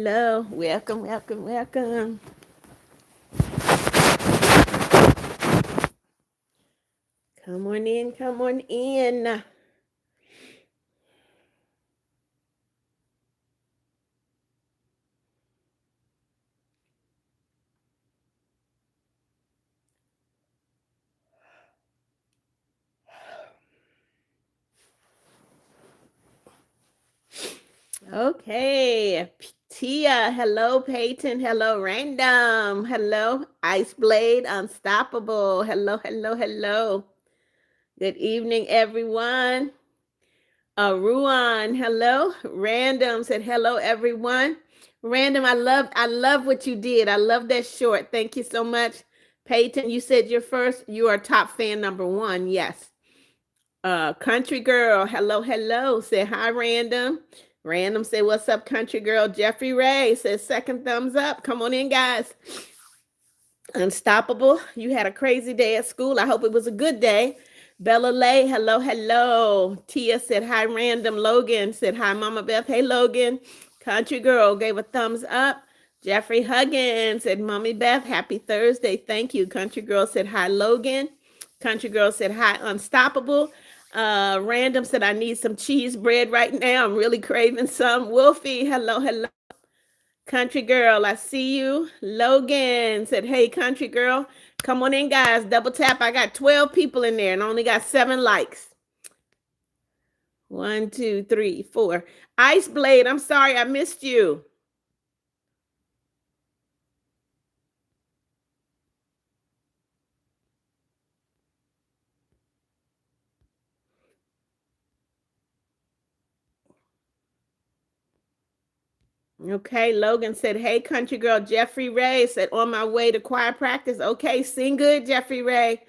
Hello, welcome, welcome, welcome. Come on in, come on in. Okay, Tia, hello, Peyton, hello, Random, hello, Ice Blade, Unstoppable, hello, hello, hello. Good evening, everyone. Ruan, hello. Random said hello, everyone. Random, I love what you did. I love that short. Thank you so much. Peyton, you said you're first. You are top fan number one. Yes. Country girl, hello, hello. Say hi, Random. Random say what's up, country girl. Jeffrey Ray says second thumbs up. Come on in, guys. Unstoppable. You had a crazy day at school. I hope it was a good day. Bella Lay, hello, hello. Tia said hi, Random. Logan said hi, Mama Beth. Hey, Logan. Country girl gave a thumbs up. Jeffrey Huggins said, Mommy Beth, happy Thursday. Thank you. Country girl said hi, Logan. Country girl said hi, Unstoppable. Random said, I need some cheese bread right now. I'm really craving some. Wolfie, hello, hello. Country girl, I see you. Logan said, hey, country girl, come on in, guys. Double tap. I got 12 people in there and only got 7 likes. 1, 2, 3, 4. Ice Blade, I'm sorry I missed you. Okay, Logan said, hey, country girl. Jeffrey Ray said, on my way to choir practice. Okay, sing good, Jeffrey Ray.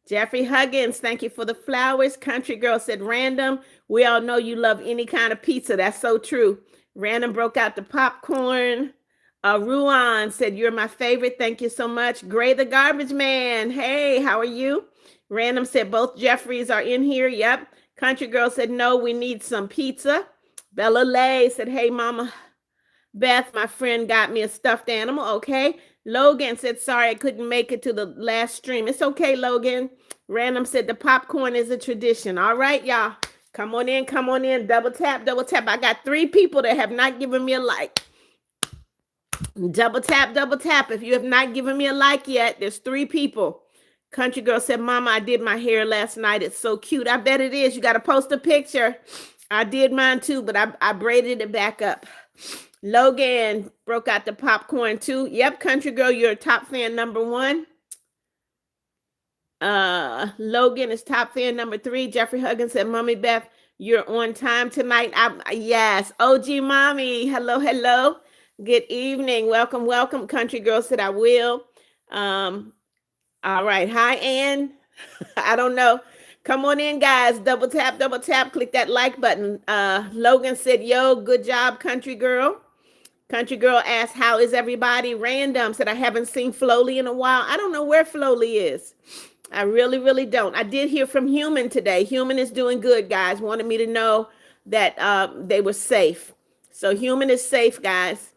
Jeffrey Huggins, thank you for the flowers. Country girl said, Random, we all know you love any kind of pizza. That's so true. Random broke out the popcorn. Ruan said, you're my favorite. Thank you so much. Gray the garbage man. Hey, how are you? Random said, both Jeffreys are in here. Yep. Country girl said, no, we need some pizza. Bella Lay said, hey, mama Beth, my friend, got me a stuffed animal. Okay. Logan said, sorry, I couldn't make it to the last stream. It's okay, Logan. Random said, the popcorn is a tradition. All right, y'all. Come on in, come on in. Double tap, double tap. I got 3 people that have not given me a like. Double tap, double tap. If you have not given me a like yet, there's 3 people. Country girl said, Mama, I did my hair last night. It's so cute. I bet it is. You got to post a picture. I did mine too, but I braided it back up. Logan broke out the popcorn too. Yep, country girl, you're a top fan number 1. Logan is top fan number 3. Jeffrey Huggins said, Mommy Beth, you're on time tonight. Yes. OG Mommy, hello, hello. Good evening. Welcome, welcome. Country girl said, I will. All right. Hi, Ann. I don't know. Come on in, guys. Double tap, click that like button. Logan said, yo, good job, country girl. Country girl asked, how is everybody? Random said, I haven't seen Flowly in a while. I don't know where Flowly is. I really, really don't. I did hear from Human today. Human is doing good, guys. Wanted me to know that they were safe. So Human is safe, guys.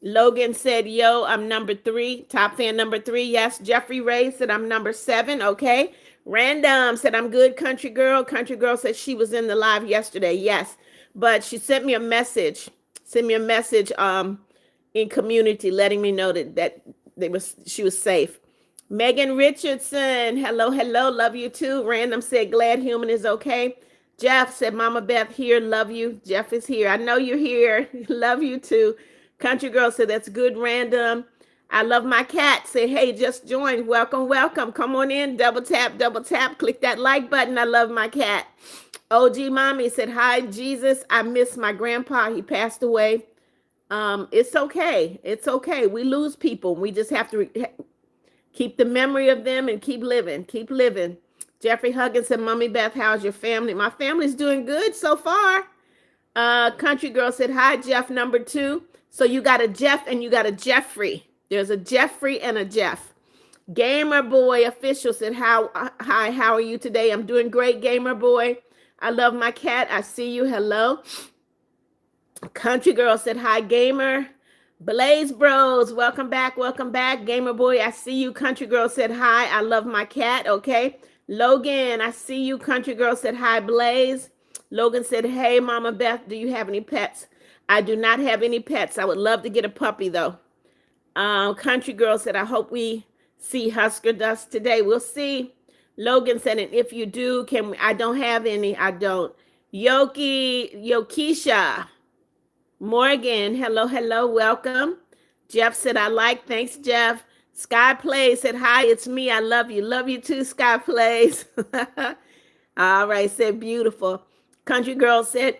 Logan said, yo, I'm number 3. Top fan number 3. Yes. Jeffrey Ray said, I'm number 7. Okay. Random said, I'm good, country girl. Country girl said she was in the live yesterday. Yes. But she sent me a message. In community letting me know that she was safe. Megan Richardson, hello, hello, love you too. Random said, glad Human is okay. Jeff said, Mama Beth here, love you. Jeff is here. I know you're here. Love you too. Country girl said, that's good, Random. I love my cat. Say, hey, just joined. Welcome, welcome. Come on in. Double tap, click that like button. I love my cat. OG Mommy said, hi, Jesus. I miss my grandpa. He passed away. It's okay. It's okay. We lose people. We just have to keep the memory of them and keep living. Keep living. Jeffrey Huggins said, Mommy Beth, how's your family? My family's doing good so far. Country girl said, hi, Jeff number 2. So you got a Jeff and you got a Jeffrey. There's a Jeffrey and a Jeff. Gamer Boy Official said, hi, how are you today? I'm doing great, Gamer Boy. I love my cat. I see you. Hello. Country girl said, hi, Gamer. Blaze Bros, welcome back, welcome back. Gamer Boy, I see you. Country Girl said hi. I love my cat. Okay. Logan, I see you. Country Girl said hi. Blaze. Logan said, hey, Mama Beth, do you have any pets? I do not have any pets. I would love to get a puppy though. Country Girl said, I hope we see Husker Dust today. We'll see. Logan said, and if you do, can we? I don't have any. I don't. Yokisha. Morgan, hello, hello, welcome. Jeff said, I like, thanks, Jeff. Sky Plays said, hi, it's me. I love you. Love you too, Sky Plays. All right, said beautiful. Country Girl said,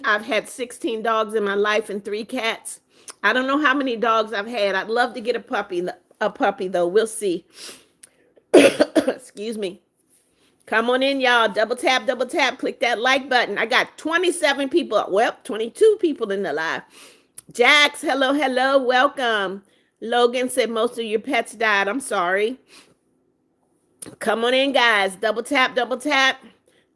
I've had 16 dogs in my life and 3 cats. I don't know how many dogs I've had. I'd love to get a puppy though. We'll see. Excuse me. Come on in, y'all. Double tap, click that like button. I got 27 people, well, 22 people in the live. Jax, hello, hello, welcome. Logan said most of your pets died. I'm sorry. Come on in, guys. Double tap.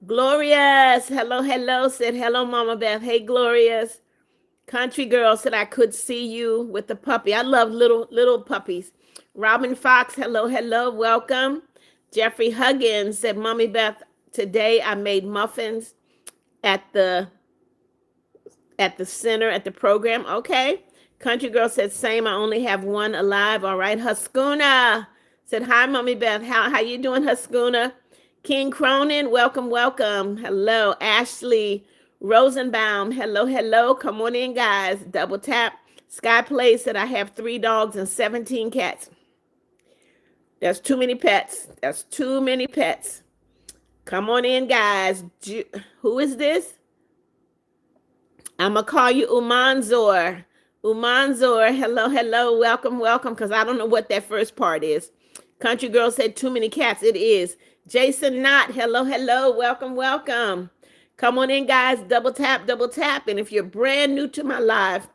Glorious, hello, hello, said hello, Mama Beth. Hey, Glorious. Country Girl said I could see you with the puppy. I love little puppies. Robin Fox, hello, hello, welcome. Jeffrey Huggins said, Mommy Beth, today I made muffins at the center at the program. Okay. Country Girl said, same, I only have one alive. All right. Haskuna said, hi, Mommy Beth. How you doing, Haskuna? King Cronin, welcome. Hello. Ashley Rosenbaum, hello. Come on in, guys. Double tap. Sky Play said, I have 3 dogs and 17 cats. That's too many pets. Come on in, guys. Who is this? I'm going to call you Umanzor. Hello. Welcome, because I don't know what that first part is. Country Girl said too many cats. It is. Jason Knott, hello. Welcome. Come on in, guys. Double tap. And if you're brand new to my live,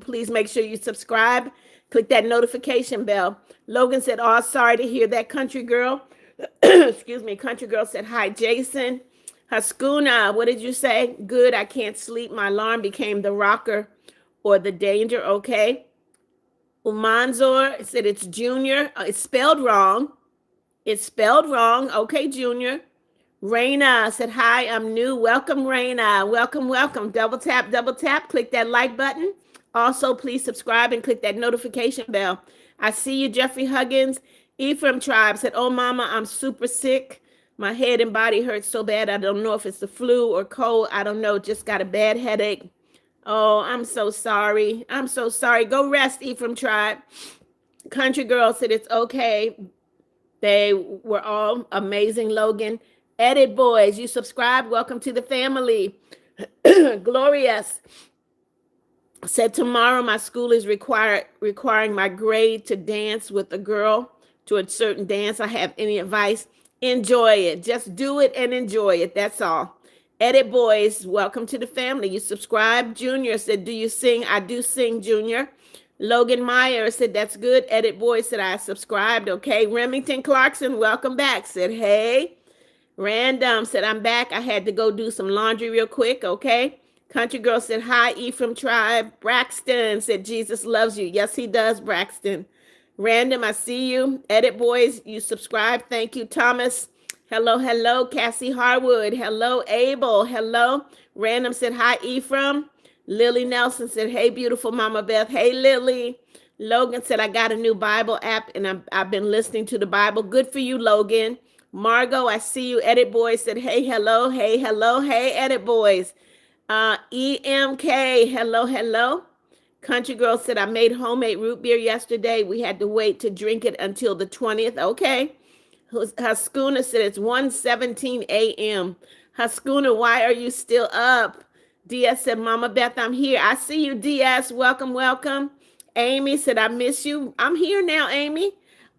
please make sure you subscribe. Click that notification bell. Logan said, oh, sorry to hear that, Country Girl. Excuse me. Country Girl said, hi, Jason. Haskuna, what did you say? Good, I can't sleep. My alarm became the rocker or the danger. Okay. Umanzor said it's Junior. It's spelled wrong. Okay, Junior. Raina said, hi, I'm new. Welcome, Raina. Welcome. Double tap. Click that like button. Also, please subscribe and click that notification bell. I see you, Jeffrey Huggins. Ephraim Tribe said, oh, Mama, I'm super sick. My head and body hurts so bad. I don't know if it's the flu or cold. I don't know. Just got a bad headache. Oh, I'm so sorry. Go rest, Ephraim Tribe. Country Girl said, it's okay. They were all amazing, Logan. Edit Boys, you subscribe. Welcome to the family. Glorious said, tomorrow my school is requiring my grade to dance with a girl to a certain dance. I have any advice? Enjoy it. Just do it and enjoy it. That's all. Edit Boys, welcome to the family. You subscribe. Junior said, do you sing? I do sing, Junior. Logan Meyer said, that's good. Edit Boys said, I subscribed. Okay. Remington Clarkson, welcome back. Said, hey. Random said, I'm back. I had to go do some laundry real quick. Okay. Country Girl said, hi, Ephraim Tribe. Braxton said, Jesus loves you. Yes, he does, Braxton. Random, I see you. Edit Boys, you subscribe. Thank you, Thomas. Hello. Cassie Harwood. Hello, Abel. Hello. Random said, hi, Ephraim. Lily Nelson said, hey, beautiful Mama Beth. Hey, Lily. Logan said, I got a new Bible app and I've been listening to the Bible. Good for you, Logan. Margot, I see you. Edit Boys said, hey, hello. Hey, Edit Boys. EMK, hello. Country Girl said, I made homemade root beer yesterday. We had to wait to drink it until the 20th. Okay. Haskuna said, it's 1:17 a.m. Haskuna, why are you still up? DS said, Mama Beth, I'm here. I see you, DS. Welcome. Amy said, I miss you. I'm here now, Amy.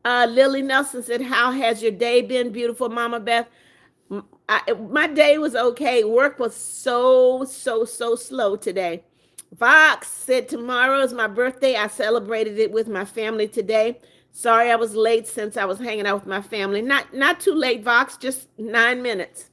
Lily Nelson said, how has your day been, beautiful Mama Beth? My day was okay. Work was so slow today. Vox said, tomorrow is my birthday. I celebrated it with my family today. Sorry I was late since I was hanging out with my family. Not too late, Vox, just 9 minutes.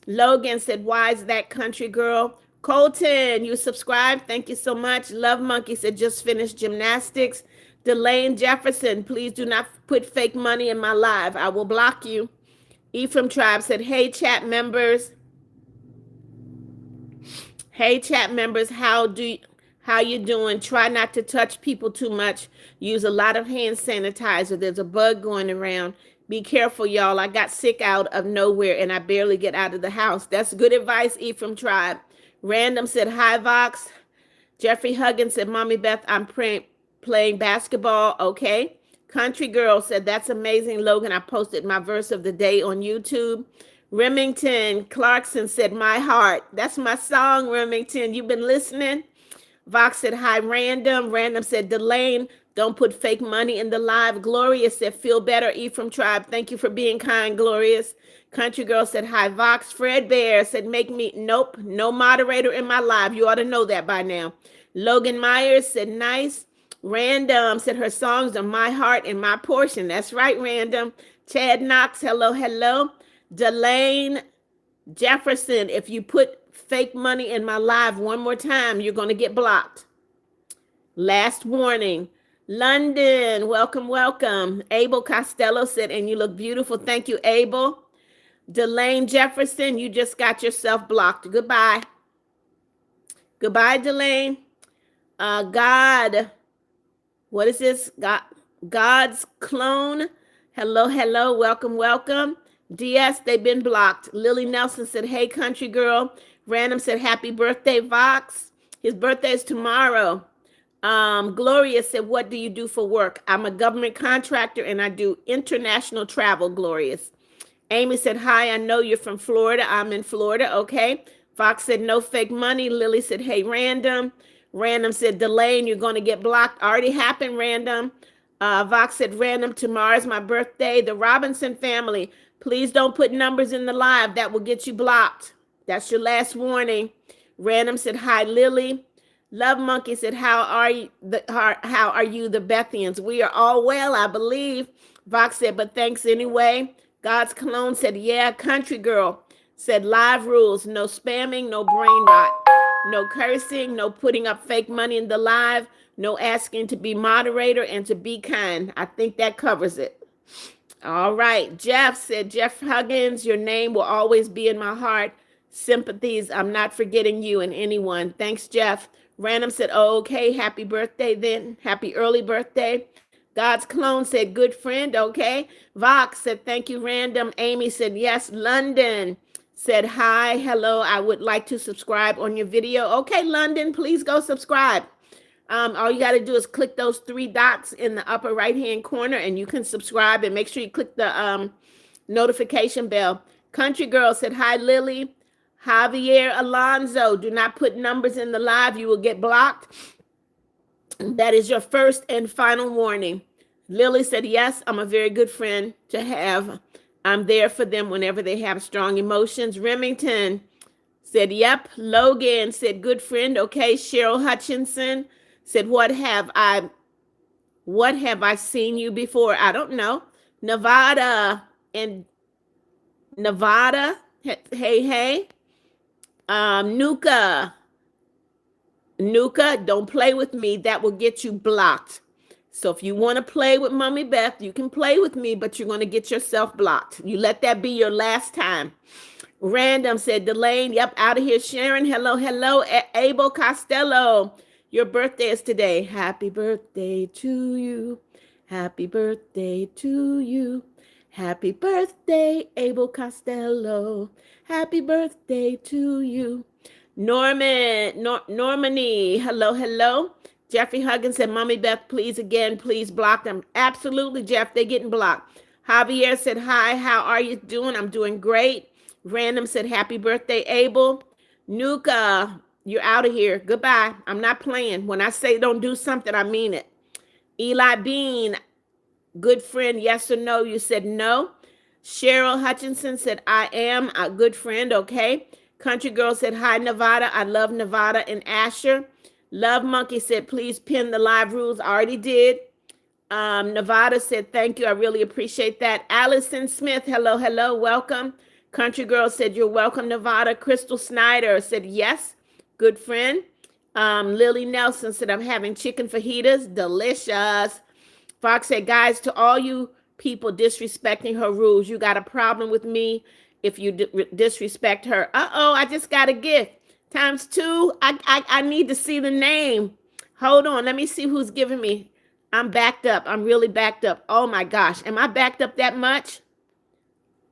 Logan said, why is that, Country Girl? Colton, you subscribed. Thank you so much. Love Monkey said, just finished gymnastics. Delane Jefferson, please do not put fake money in my live. I will block you. Ephraim Tribe said, hey, chat members. Hey, chat members, how you doing? Try not to touch people too much. Use a lot of hand sanitizer. There's a bug going around. Be careful, y'all. I got sick out of nowhere and I barely get out of the house. That's good advice, Ephraim Tribe. Random said, hi, Vox. Jeffrey Huggins said, Mommy Beth, I'm playing basketball. Okay. Country Girl said, that's amazing, Logan. I posted my verse of the day on YouTube. Remington Clarkson said, my heart. That's my song, Remington. You've been listening? Vox said, hi, Random. Random said, Delane, don't put fake money in the live. Glorious said, feel better, Ephraim Tribe. Thank you for being kind, Glorious. Country Girl said, hi, Vox. Fred Bear said, make me, nope, no moderator in my live. You ought to know that by now. Logan Myers said, nice. Random said, her songs are my heart and my portion. That's right, Random. Chad Knox, hello, hello. Delane Jefferson, if you put fake money in my live one more time, you're going to get blocked. Last warning. London, welcome, welcome. Abel Costello said, and you look beautiful. Thank you, Abel. Delane Jefferson, you just got yourself blocked. Goodbye. Goodbye, Delane. God, what is this? God's clone. Hello, hello. Welcome, welcome. DS, they've been blocked. Lily Nelson said, hey, country girl. Random said, happy birthday, Vox. His birthday is tomorrow. Gloria said, what do you do for work? I'm a government contractor and I do international travel, Glorious. Amy said, hi, I know you're from Florida. I'm in Florida. Okay. Fox said, no fake money. Lily said, hey, Random. Random said, Delane, you're going to get blocked. Already happened, Random. Vox said, Random, tomorrow's my birthday. The Robinson family, please don't put numbers in the live. That will get you blocked. That's your last warning. Random said, hi, Lily. Love Monkey said, how are you, the Bethians? We are all well, I believe. Vox said, but thanks anyway. God's clone said, yeah. Country Girl said, live rules. No spamming, no brain rot. No cursing, no putting up fake money in the live. No asking to be moderator and to be kind. I think that covers it. All right. Jeff said, Jeff Huggins, your name will always be in my heart. Sympathies. I'm not forgetting you and anyone. Thanks, Jeff. Random said, oh, okay. Happy birthday then. Happy early birthday. God's clone said, good friend. Okay. Vox said, thank you, Random. Amy said, yes. London said, hi, hello. I would like to subscribe on your video. Okay, London, please go subscribe. All you got to do is click those three dots in the upper right-hand corner and you can subscribe, and make sure you click the notification bell. Country Girl said, hi, Lily. Javier Alonzo, do not put numbers in the live. You will get blocked. That is your first and final warning. Lily said, yes, I'm a very good friend to have. I'm there for them whenever they have strong emotions. Remington said, yep. Logan said, good friend. Okay. Cheryl Hutchinson said, what have I seen you before? I don't know. Nevada. Hey. Nuka, don't play with me. That will get you blocked. So if you want to play with Mommy Beth, you can play with me, but you're going to get yourself blocked. You let that be your last time. Random said, Delane, yep, out of here. Sharon, hello. Abel Costello, your birthday is today. Happy birthday to you. Happy birthday to you. Happy birthday, Abel Costello. Happy birthday to you. Normani, hello. Jeffrey Huggins said, Mommy Beth, please block them. Absolutely, Jeff, they're getting blocked. Javier said, hi, how are you doing? I'm doing great. Random said, happy birthday, Abel. Nuka, you're out of here. Goodbye. I'm not playing. When I say don't do something, I mean it. Eli Bean, good friend, yes or no? You said no. Cheryl Hutchinson said, I am a good friend, okay. Country Girl said, hi, Nevada. I love Nevada and Asher. Love Monkey said, please pin the live rules. I already did. Nevada said, thank you. I really appreciate that. Allison Smith, hello. Welcome. Country Girl said, you're welcome, Nevada. Crystal Snyder said, yes. good friend. Lily Nelson said, I'm having chicken fajitas. Delicious. Fox said, guys, to all you people disrespecting her rules, you got a problem with me if you disrespect her. Uh-oh, I just got a gift. Times two, I need to see the name. Hold on, let me see who's giving me. I'm backed up. I'm really backed up. Oh my gosh, am I backed up that much?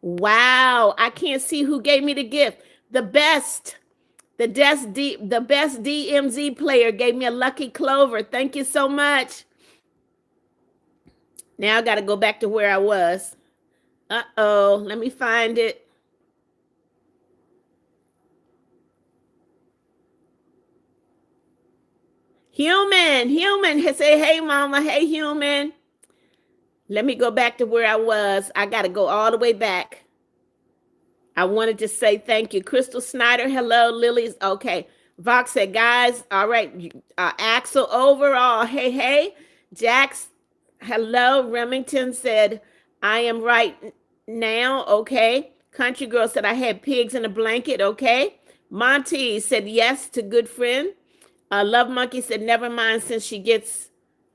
Wow, I can't see who gave me the gift. The best DMZ player gave me a lucky clover. Thank you so much. Now I got to go back to where I was. Uh-oh, let me find it. Human, say, hey, mama, hey, human. Let me go back to where I was. I got to go all the way back. I wanted to say thank you. Crystal Snyder, hello. Lily's, okay. Vox said, guys, all right. Axel overall, hey, hey. Jax, hello. Remington said, I am right now, okay. Country Girl said, I had pigs in a blanket, okay. Monty said, yes to good friend. Love Monkey said, never mind since she gets,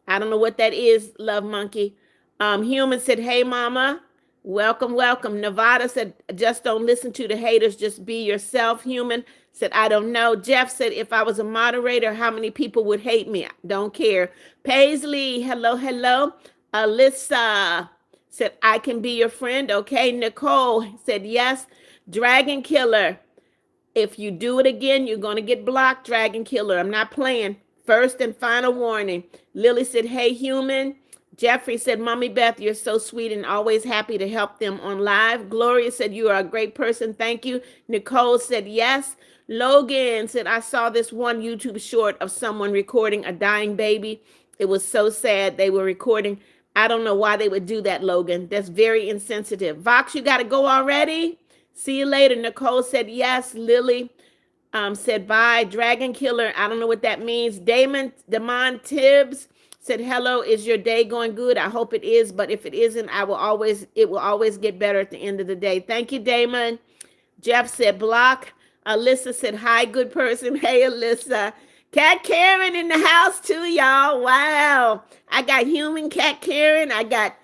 I don't know what that is, Love Monkey. Human said, hey, mama. Welcome, welcome. Nevada said, just don't listen to the haters. Just be yourself. Human said, I don't know. Jeff said, if I was a moderator, how many people would hate me? Don't care. Paisley, hello, hello. Alyssa said, I can be your friend. Okay. Nicole said, yes. Dragon Killer. If you do it again, you're going to get blocked, Dragon Killer. I'm not playing. First and final warning. Lily said, hey, human. Jeffrey said, Mommy Beth, you're so sweet and always happy to help them on live. Gloria said, you are a great person. Thank you. Nicole said, yes. Logan said, I saw this one YouTube short of someone recording a dying baby. It was so sad they were recording. I don't know why they would do that, Logan. That's very insensitive. Vox, you got to go already? See you later. Nicole said, yes. Lily said, bye. Dragon Killer, I don't know what that means. Damon Tibbs said, hello, is your day going good? I hope it is, but if it isn't, it will always get better at the end of the day. Thank you, Damon. Jeff said, block. Alyssa said, hi, good person. Hey, Alyssa. Cat Karen in the house too, y'all. Wow. I got human Cat Karen. I got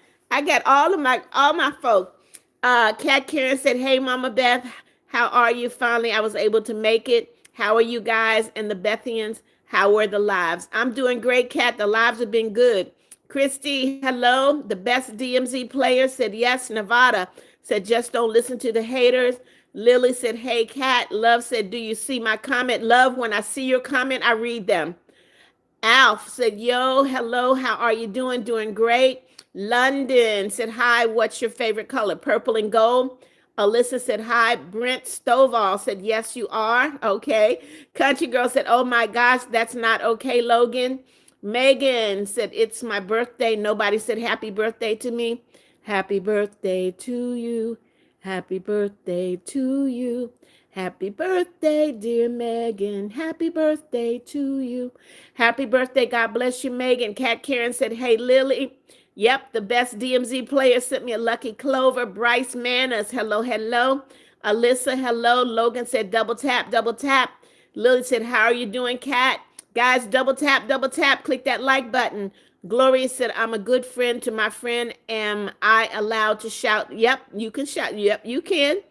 all my folk. Cat Karen said, hey, Mama Beth, how are you? Finally, I was able to make it. How are you guys and the Bethians? How were the lives? I'm doing great, Kat. The lives have been good. Christy, hello. The best DMZ player said yes. Nevada said just don't listen to the haters. Lily said, hey, Kat. Love said, do you see my comment? Love, when I see your comment, I read them. Alf said, yo, hello. How are you doing? Doing great. London said, hi. What's your favorite color? Purple and gold. Alyssa said, hi. Brent Stovall said, yes, you are. Okay. Country Girl said, oh my gosh, that's not okay, Logan. Megan said, it's my birthday. Nobody said happy birthday to me. Happy birthday to you. Happy birthday to you. Happy birthday, dear Megan. Happy birthday to you. Happy birthday. God bless you, Megan. Kat Karen said, hey, Lily. Yep, the best DMZ player sent me a lucky clover. Bryce Manners, hello, hello. Alyssa, hello. Logan said, double tap, double tap. Lily said, how are you doing, Kat? Guys, double tap, double tap. Click that like button. Gloria said, I'm a good friend to my friend. Am I allowed to shout? Yep, you can shout. Yep, you can.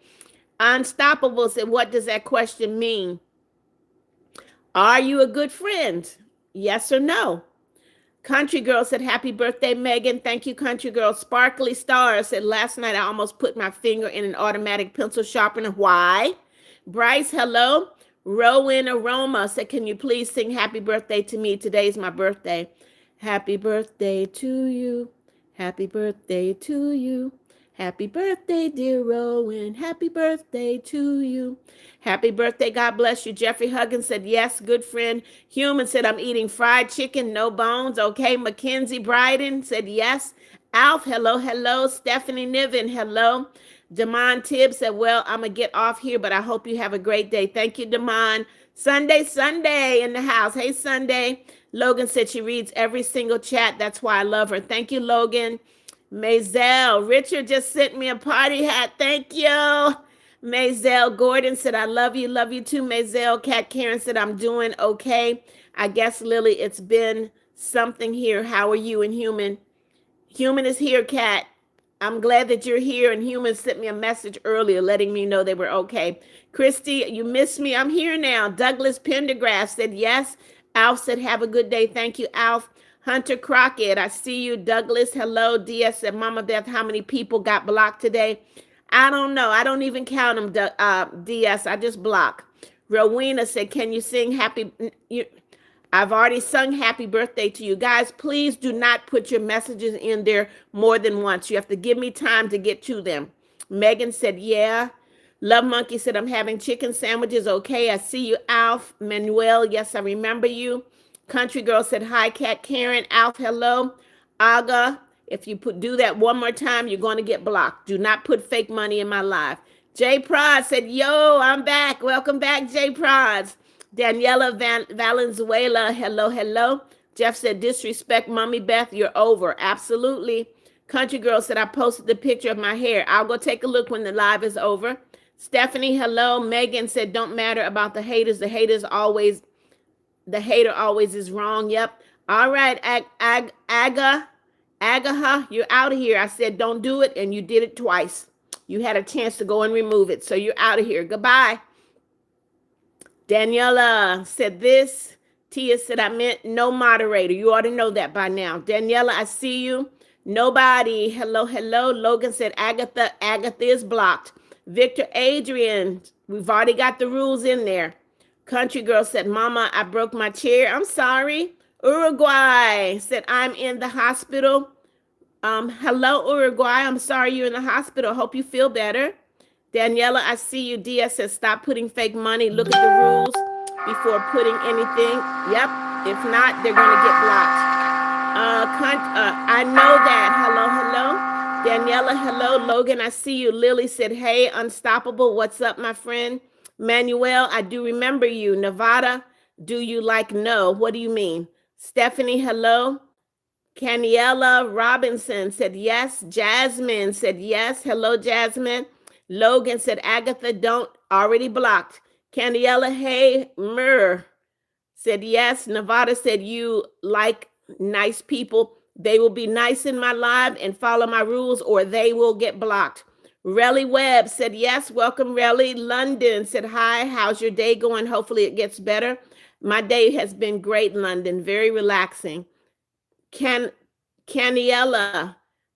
Unstoppable said, what does that question mean? Are you a good friend? Yes or no? Country Girl said, happy birthday, Megan. Thank you, Country Girl. Sparkly Star said, last night I almost put my finger in an automatic pencil sharpener. Why? Bryce, hello. Rowan Aroma said, can you please sing happy birthday to me? Today's my birthday. Happy birthday to you. Happy birthday to you. Happy birthday, dear Rowan. Happy birthday to you. Happy birthday. God bless you. Jeffrey Huggins said, yes, good friend. Human said, I'm eating fried chicken, no bones. Okay. Mackenzie Bryden said, yes. Alf, hello, hello. Stephanie Niven, hello. Damon Tibbs said, well, I'm going to get off here, but I hope you have a great day. Thank you, Damon. Sunday in the house. Hey, Sunday. Logan said she reads every single chat. That's why I love her. Thank you, Logan. Maisel, Richard just sent me a party hat. Thank you. Maisel Gordon said, I love you too. Maisel Cat Karen said, I'm doing okay. I guess, Lily, it's been something here. How are you and Human? Human is here, Cat. I'm glad that you're here. And Human sent me a message earlier letting me know they were okay. Christy, you missed me. I'm here now. Douglas Pendergrass said yes. Alf said, have a good day. Thank you, Alf. Hunter Crockett, I see you. Douglas, hello. DS said, Mama Beth, how many people got blocked today? I don't know. I don't even count them, DS. I just block. Rowena said, can you sing happy... I've already sung happy birthday to you. Guys, please do not put your messages in there more than once. You have to give me time to get to them. Megan said, yeah. Love Monkey said, I'm having chicken sandwiches. Okay, I see you. Alf, Manuel, yes, I remember you. Country Girl said, hi, Cat Karen. Alf, hello. Aga, if you do that one more time, you're going to get blocked. Do not put fake money in my life. Jay Prod said, yo, I'm back. Welcome back, Jay Prods. Daniela Valenzuela, hello, hello. Jeff said, disrespect Mommy Beth, you're over. Absolutely. Country Girl said, I posted the picture of my hair. I'll go take a look when the live is over. Stephanie, hello. Megan said, don't matter about the haters. The hater always is wrong. Yep. All right, Agaha, you're out of here. I said, don't do it, and you did it twice. You had a chance to go and remove it, so you're out of here. Goodbye. Daniela said this. Tia said, I meant no moderator. You ought to know that by now. Daniela, I see you. Nobody. Hello, hello. Logan said, Agatha is blocked. Victor Adrian, we've already got the rules in there. Country Girl said, Mama, I broke my chair. I'm sorry. Uruguay said, I'm in the hospital. Hello, Uruguay. I'm sorry you're in the hospital. Hope you feel better. Daniela, I see you. DS says, stop putting fake money. Look at the rules before putting anything. Yep. If not, they're going to get blocked. I know that. Hello, hello. Daniela, hello. Logan, I see you. Lily said, hey, Unstoppable. What's up, my friend? Manuel, I do remember you. Nevada, do you like no? What do you mean? Stephanie, hello. Caniela Robinson said yes. Jasmine said yes. Hello, Jasmine. Logan said, Agatha, don't, already blocked. Caniela, hey, Myrrh said yes. Nevada said, you like nice people. They will be nice in my live and follow my rules, or they will get blocked. Relly Webb said yes. Welcome, Relly. London said hi. How's your day going? Hopefully it gets better. My day has been great, London. Very relaxing. Caniela,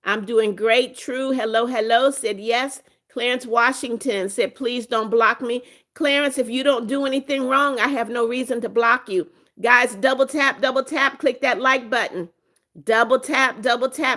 I'm doing great. True. Hello, hello. Said yes. Clarence Washington said, please don't block me. Clarence, if you don't do anything wrong, I have no reason to block you. Guys, double tap, click that like button. Double tap,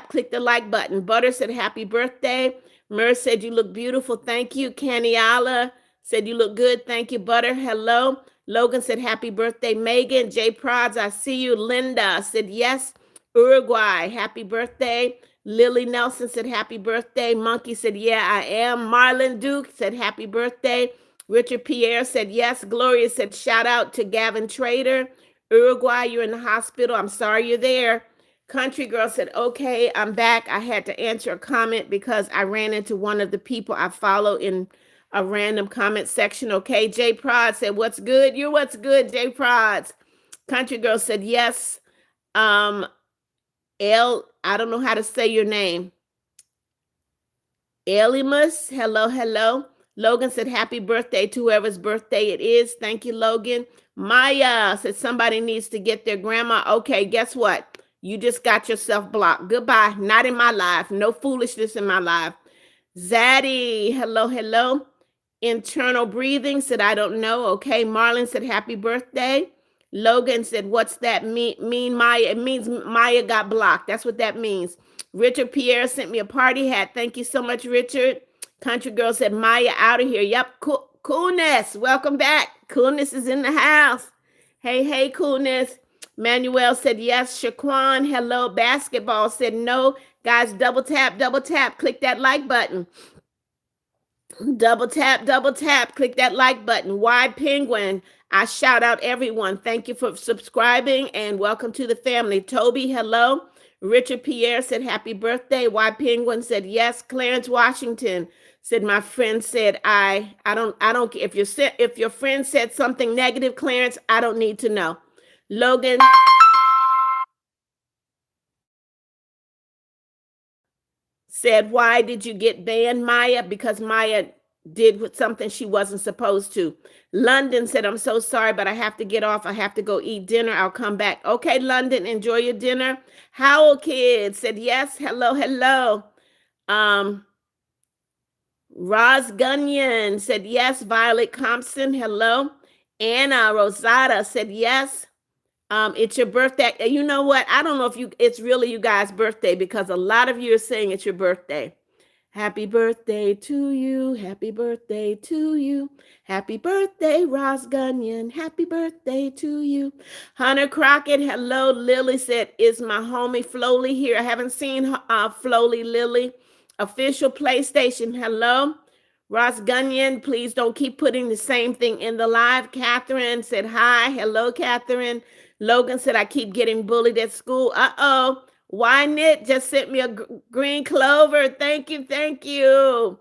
click the like button. Butter said, happy birthday. Myrrh said, you look beautiful. Thank you. Caniala said, you look good. Thank you, Butter. Hello. Logan said, happy birthday. Megan, J Prods, I see you. Linda said, yes. Uruguay, happy birthday. Lily Nelson said, happy birthday. Monkey said, yeah, I am. Marlon Duke said, happy birthday. Richard Pierre said, yes. Gloria said, shout out to Gavin Trader. Uruguay, you're in the hospital. I'm sorry you're there. Country Girl said, okay, I'm back. I had to answer a comment because I ran into one of the people I follow in a random comment section. Okay, J Prod said, what's good? You're what's good, J Prods. Country Girl said, yes. I don't know how to say your name. Elimus, hello, hello. Logan said, happy birthday to whoever's birthday it is. Thank you, Logan. Maya said, somebody needs to get their grandma. Okay, guess what? You just got yourself blocked. Goodbye. Not in my life. No foolishness in my life. Zaddy, hello, hello. Internal breathing said, I don't know. Okay, Marlon said, happy birthday. Logan said, what's that mean, Maya? It means Maya got blocked. That's what that means. Richard Pierre sent me a party hat. Thank you so much, Richard. Country Girl said, Maya out of here. Yep, Coolness. Welcome back. Coolness is in the house. Hey, Coolness. Manuel said, yes. Shaquan, hello. Basketball said, no. Guys, double tap. Click that like button. Double tap, click that like button. Wide Penguin, I shout out everyone. Thank you for subscribing and welcome to the family. Toby, hello. Richard Pierre said, happy birthday. Wide Penguin said, yes. Clarence Washington Said my friend said I don't if your friend said something negative, Clarence, I don't need to know. Logan said, why did you get banned, Maya? Because Maya did something she wasn't supposed to. London said, I'm so sorry, but I have to get off. I have to go eat dinner. I'll come back. Okay, London, enjoy your dinner. Howell Kid said, yes, hello, hello. Roz Gunyon said, yes. Violet Compson, hello. Anna Rosada said, yes. It's your birthday. You know what? I don't know if it's really you guys' birthday, because a lot of you are saying it's your birthday. Happy birthday to you. Happy birthday to you. Happy birthday, Ross Gunyon. Happy birthday to you. Hunter Crockett, hello. Lily said, is my homie Flowly here? I haven't seen Flowly, Lily. Official PlayStation, hello. Ross Gunyon, please don't keep putting the same thing in the live. Catherine said, hi. Hello, Catherine. Logan said, I keep getting bullied at school. Uh-oh. Why Knit just sent me a green clover. Thank you. Thank you.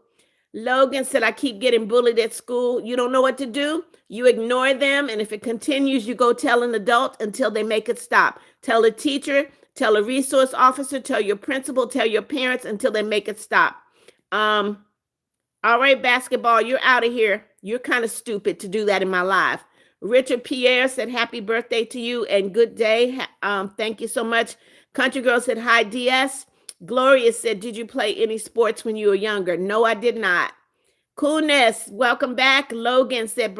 Logan said, I keep getting bullied at school. You don't know what to do. You ignore them. And if it continues, you go tell an adult until they make it stop. Tell a teacher, tell a resource officer, tell your principal, tell your parents until they make it stop. All right, basketball, you're out of here. You're kind of stupid to do that in my live. Richard Pierre said, happy birthday to you and good day. Thank you so much. Country Girl said, hi, DS. Gloria said, did you play any sports when you were younger? No, I did not. Coolness, welcome back. Logan said,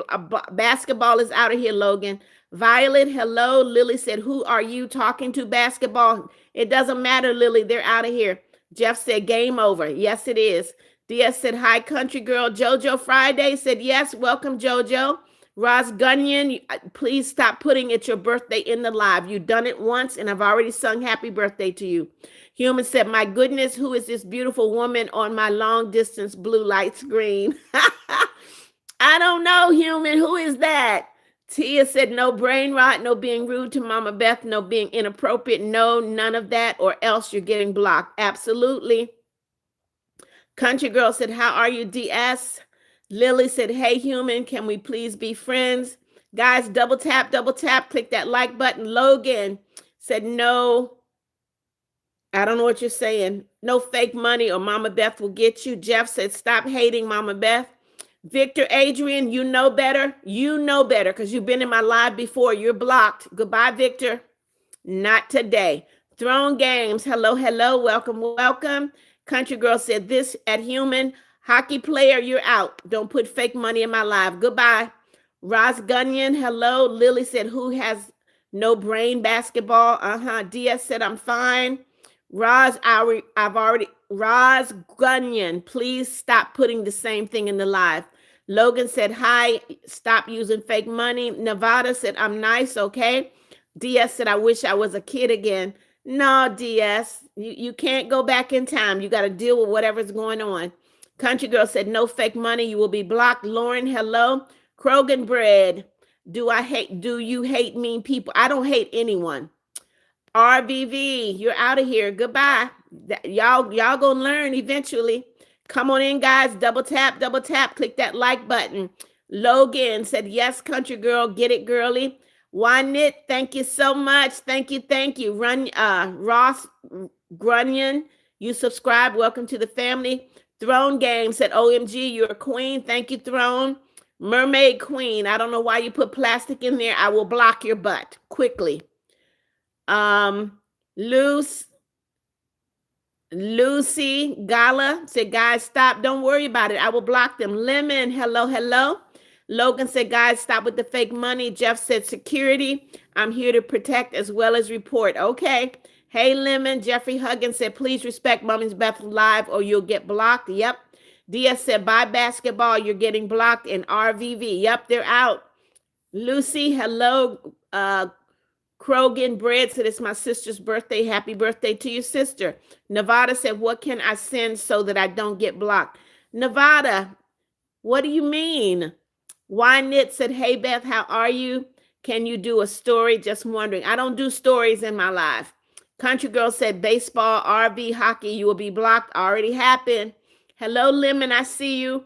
basketball is out of here, Logan. Violet, hello. Lily said, who are you talking to, basketball? It doesn't matter, Lily. They're out of here. Jeff said, game over. Yes, it is. DS said, hi, country girl. Jojo Friday said, yes, welcome, Jojo. Roz Gunyon, please stop putting it's your birthday in the live. You've done it once, and I've already sung happy birthday to you. Human said, my goodness, who is this beautiful woman on my long distance blue light screen? I don't know, Human. Who is that? Tia said, no brain rot, no being rude to Mama Beth, no being inappropriate. No, none of that, or else you're getting blocked. Absolutely. Country Girl said, how are you, DS? Lily said, hey, Human, can we please be friends? Guys, double tap, click that like button. Logan said, no, I don't know what you're saying. No fake money or Mama Beth will get you. Jeff said, stop hating Mama Beth. Victor Adrian, you know better. You know better because you've been in my live before. You're blocked. Goodbye, Victor. Not today. Throne Games, hello, hello, welcome, welcome. Country Girl said, this at Human. Hockey player, you're out. Don't put fake money in my life. Goodbye. Roz Gunyon, hello. Lily said, who has no brain, basketball? DS said, I'm fine. Roz Gunyon, please stop putting the same thing in the live. Logan said, hi, stop using fake money. Nevada said, I'm nice, okay. DS said, I wish I was a kid again. No, DS, you can't go back in time. You got to deal with whatever's going on. Country Girl said, no fake money. You will be blocked. Lauren, hello. Krogan Bread, do you hate mean people? I don't hate anyone. RVV, you're out of here. Goodbye. Y'all gonna learn eventually. Come on in, guys. Double tap, click that like button. Logan said, yes, country girl, get it, girly. Wanit, thank you so much. Thank you. Ross Grunion, you subscribe. Welcome to the family. Throne Game said, OMG, you're a queen. Thank you, Throne. Mermaid Queen, I don't know why you put plastic in there. I will block your butt quickly. Lucy Gala said, guys, stop. Don't worry about it. I will block them. Lemon, hello. Logan said, guys, stop with the fake money. Jeff said, security. I'm here to protect as well as report. Okay. Hey, Lemon. Jeffrey Huggins said, please respect Mommy's Beth live or you'll get blocked. Yep. DS said, bye, basketball. You're getting blocked. And RVV. Yep, they're out. Lucy, hello. Krogan Bread said, it's my sister's birthday. Happy birthday to your sister. Nevada said, what can I send so that I don't get blocked? Nevada, what do you mean? Knit said, hey, Beth, how are you? Can you do a story? Just wondering. I don't do stories in my life. Country Girl said, baseball, RV, hockey, you will be blocked. Already happened. Hello, Lemon. I see you.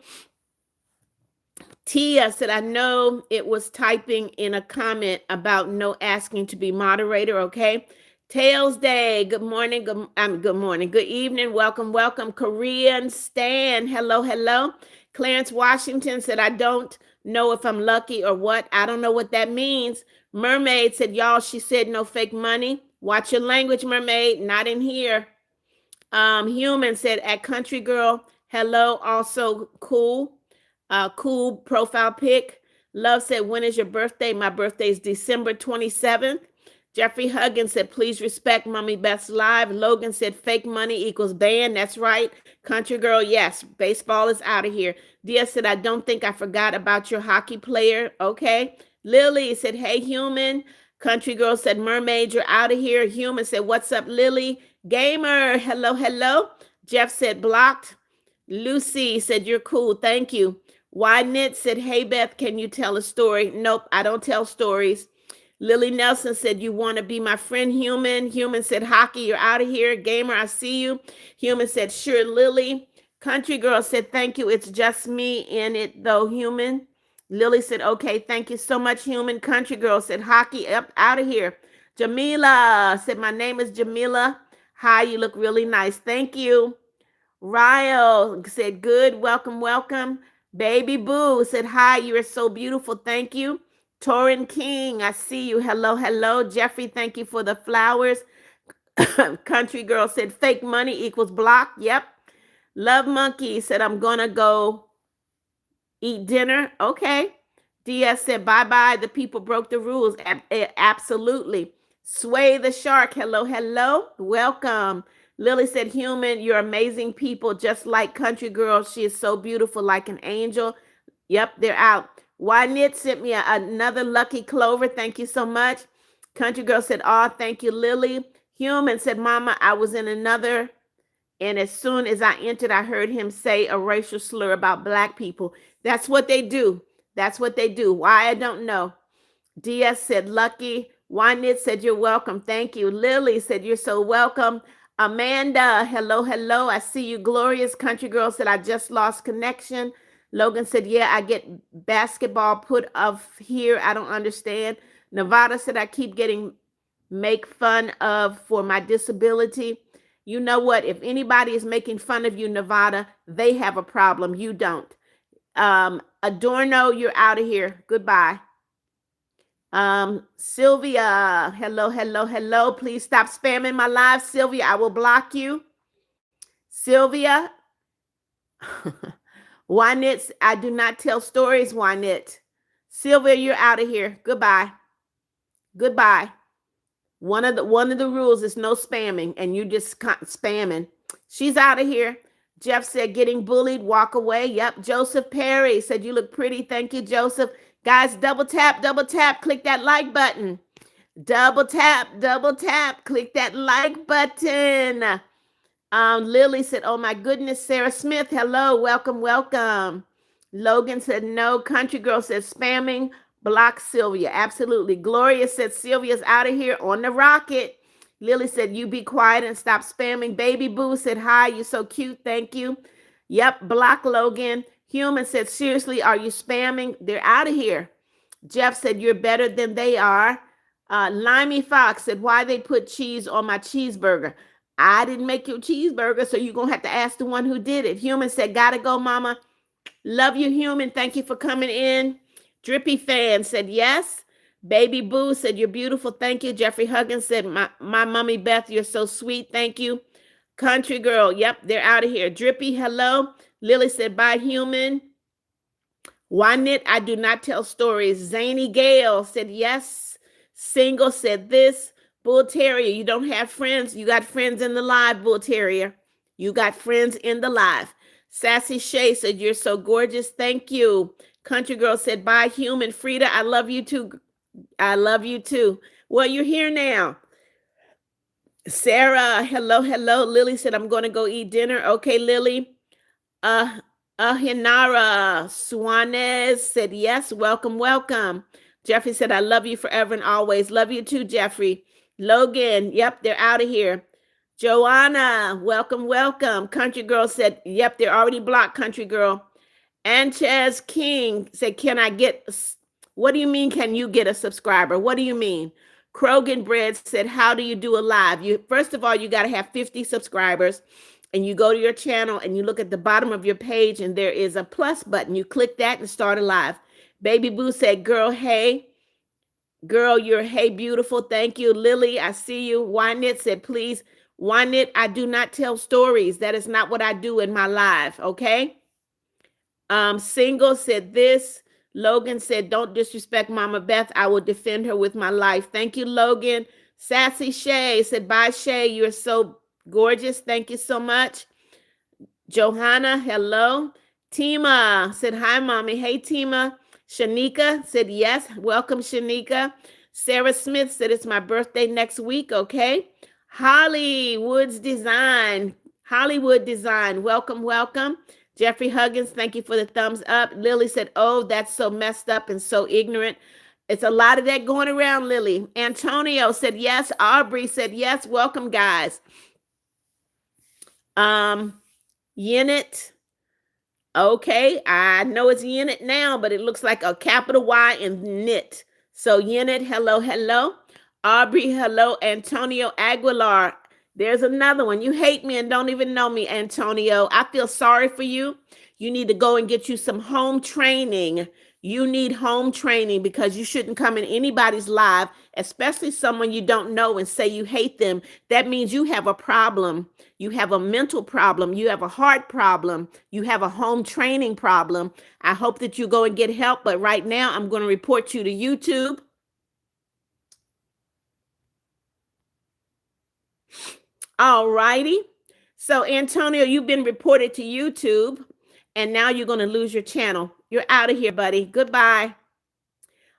Tia said, I know it was typing in a comment about no asking to be moderator. Okay. Tails Day. Good morning. Good morning. Good evening. Welcome. Welcome. Korean Stan. Hello. Hello. Clarence Washington said, I don't know if I'm lucky or what. I don't know what that means. Mermaid said, y'all, she said no fake money. Watch your language, Mermaid. Not in here. Human said at Country Girl, hello, also cool. Cool profile pic. Love said, when is your birthday? My birthday is December 27th. Jeffrey Huggins said, please respect Mommy Beth's live. Logan said, fake money equals ban. That's right. Country Girl, yes. Baseball is out of here. Dia said, I don't think I forgot about your hockey player. Okay. Lily said, hey, Human. Country Girl said, Mermaid, you're out of here. Human said, what's up, Lily? Gamer, hello, hello. Jeff said, blocked. Lucy said, you're cool. Thank you. Knit said, hey, Beth, can you tell a story? Nope, I don't tell stories. Lily Nelson said, you want to be my friend, Human? Human said, hockey, you're out of here. Gamer, I see you. Human said, sure, Lily. Country Girl said, thank you. It's just me in it, though, Human. Lily said, okay, thank you so much, Human. Country Girl said, hockey, up, out of here. Jamila said, my name is Jamila. Hi, you look really nice. Thank you. Ryle said, good, welcome, welcome. Baby Boo said, hi, you are so beautiful. Thank you. Torin King, I see you. Hello, hello. Jeffrey, thank you for the flowers. Country Girl said, fake money equals block. Yep. Love Monkey said, I'm going to go eat dinner. Okay. DS said, bye-bye. The people broke the rules. Absolutely. Sway the Shark. Hello, hello. Welcome. Lily said, Human, you're amazing people, just like Country Girl. She is so beautiful, like an angel. Yep, they're out. Knit sent me another lucky clover. Thank you so much. Country Girl said, oh, thank you, Lily. Human said, Mama, I was in another, and as soon as I entered, I heard him say a racial slur about Black people. That's what they do. That's what they do. Why, I don't know. DS said, lucky. Knit said, you're welcome. Thank you. Lily said, you're so welcome. Amanda, hello, hello. I see you. Glorious. Country Girl said, I just lost connection. Logan said, yeah, I get basketball put off here. I don't understand. Nevada said, I keep getting make fun of for my disability. You know what? If anybody is making fun of you, Nevada, they have a problem. You don't. Adorno, you're out of here. Goodbye. Sylvia, hello, hello, hello. Please stop spamming my live, Sylvia. I will block you. Sylvia. Knit, I do not tell stories, Knit. Sylvia, you're out of here. Goodbye. Goodbye. One of the rules is no spamming, and you just spamming. She's out of here. Jeff said, getting bullied, walk away. Yep. Joseph Perry said, you look pretty. Thank you, Joseph. Guys, double tap, click that like button. Double tap, click that like button. Lily said, oh my goodness, Sarah Smith, hello, welcome, welcome. Logan said, no. Country Girl said, spamming, block Sylvia. Absolutely. Gloria said, Sylvia's out of here on the rocket. Lily said, you be quiet and stop spamming. Baby Boo said, hi, you're so cute. Thank you. Yep, block Logan. Human said, seriously, are you spamming? They're out of here. Jeff said, you're better than they are. Limey Fox said, why they put cheese on my cheeseburger? I didn't make your cheeseburger, so you're going to have to ask the one who did it. Human said, gotta go, Mama. Love you, Human. Thank you for coming in. Drippy Fan said, yes. Baby Boo said, you're beautiful. Thank you. Jeffrey Huggins said, my Mommy Beth, you're so sweet. Thank you. Country Girl, yep, they're out of here. Drippy, hello. Lily said, bye, Human. Knit, I do not tell stories. Zany Gale said, yes. Single said this. Bull Terrier, you don't have friends. You got friends in the live, Bull Terrier. You got friends in the live. Sassy Shay said, you're so gorgeous. Thank you. Country Girl said, bye, Human. Frida, I love you too. I love you too. Well, you're here now. Sarah, hello, hello. Lily said, I'm going to go eat dinner. Okay, Lily. Hinara Suarez said, yes, welcome, welcome. Jeffrey said, I love you forever and always. Love you too, Jeffrey. Logan, yep, they're out of here. Joanna, welcome, welcome. Country Girl said, yep, they're already blocked, Country Girl. Anches King said, can I get, what do you mean, can you get a subscriber? What do you mean? Krogan Bread said, how do you do a live? First of all, you got to have 50 subscribers, and you go to your channel and you look at the bottom of your page and there is a plus button. You click that and start a live. Baby Boo said, girl, hey. Girl, you're hey beautiful. Thank you. Lily, I see you. Wynette said, please. Wynette, I do not tell stories. That is not what I do in my live. Okay. Single said this. Logan said, don't disrespect Mama Beth. I will defend her with my life. Thank you, Logan. Sassy Shay said, bye, Shay. You're so gorgeous. Thank you so much. Johanna, hello. Tima said, hi, Mommy. Hey, Tima. Shanika said, yes. Welcome, Shanika. Sarah Smith said, it's my birthday next week. Okay. Hollywood Design. Welcome, welcome. Jeffrey Huggins, thank you for the thumbs up. Lily said, oh, that's so messed up and so ignorant. It's a lot of that going around, Lily. Antonio said, yes. Aubrey said, yes. Welcome, guys. Unit. Okay, I know it's unit now, but it looks like a capital Y and knit. So unit, hello, hello. Aubrey, hello. Antonio Aguilar. There's another one. You hate me and don't even know me, Antonio. I feel sorry for you. You need to go and get you some home training. You need home training because you shouldn't come in anybody's live, especially someone you don't know, and say you hate them. That means you have a problem. You have a mental problem. You have a heart problem. You have a home training problem. I hope that you go and get help. But right now, I'm going to report you to YouTube. All righty. So, Antonio, you've been reported to YouTube, and now you're going to lose your channel. You're out of here, buddy. Goodbye.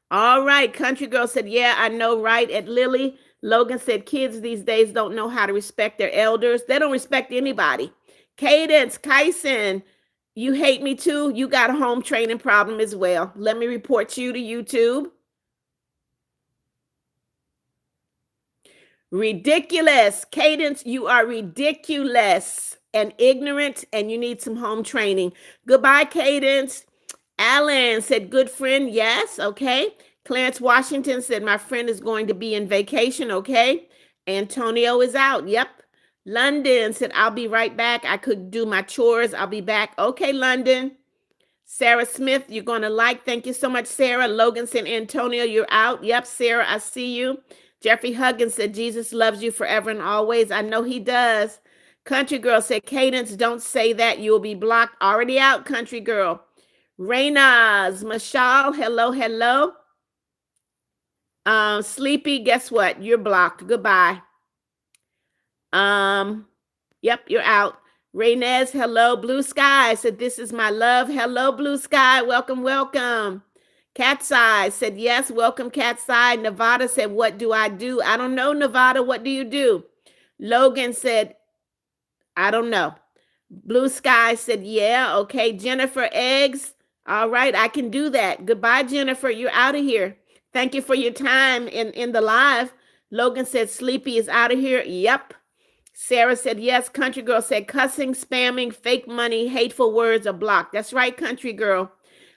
All right. Country Girl said, yeah, I know, right? At Lily. Logan said, kids these days don't know how to respect their elders. They don't respect anybody. Cadence, Kyson, you hate me too? You got a home training problem as well. Let me report you to YouTube. Ridiculous. Cadence, you are ridiculous and ignorant, and you need some home training. Goodbye, Cadence. Alan said, good friend. Yes. Okay. Clarence Washington said, my friend is going to be in vacation. Okay. Antonio is out. Yep. London said, I'll be right back. I could do my chores. I'll be back. Okay, London. Sarah Smith, you're going to like. Thank you so much, Sarah. Logan said, Antonio, you're out. Yep, Sarah, I see you. Jeffrey Huggins said, Jesus loves you forever and always. I know he does. Country Girl said, Cadence, don't say that. You'll be blocked. Already out, Country Girl. Raina's, Mashal, hello, hello. Sleepy, guess what? You're blocked. Goodbye. Yep, you're out. Rainez, hello. Blue Sky said, this is my love. Hello, Blue Sky. Welcome, welcome. Cat's Eye said, yes, welcome, Cat's Eye. Nevada said, what do I do? I don't know, Nevada. What do you do? Logan said, I don't know. Blue Sky said, yeah, okay. Jennifer Eggs, all right, I can do that. Goodbye, Jennifer. You're out of here. Thank you for your time in the live. Logan said, Sleepy is out of here. Yep. Sarah said, yes. Country Girl said, cussing, spamming, fake money, hateful words are blocked. That's right, Country Girl.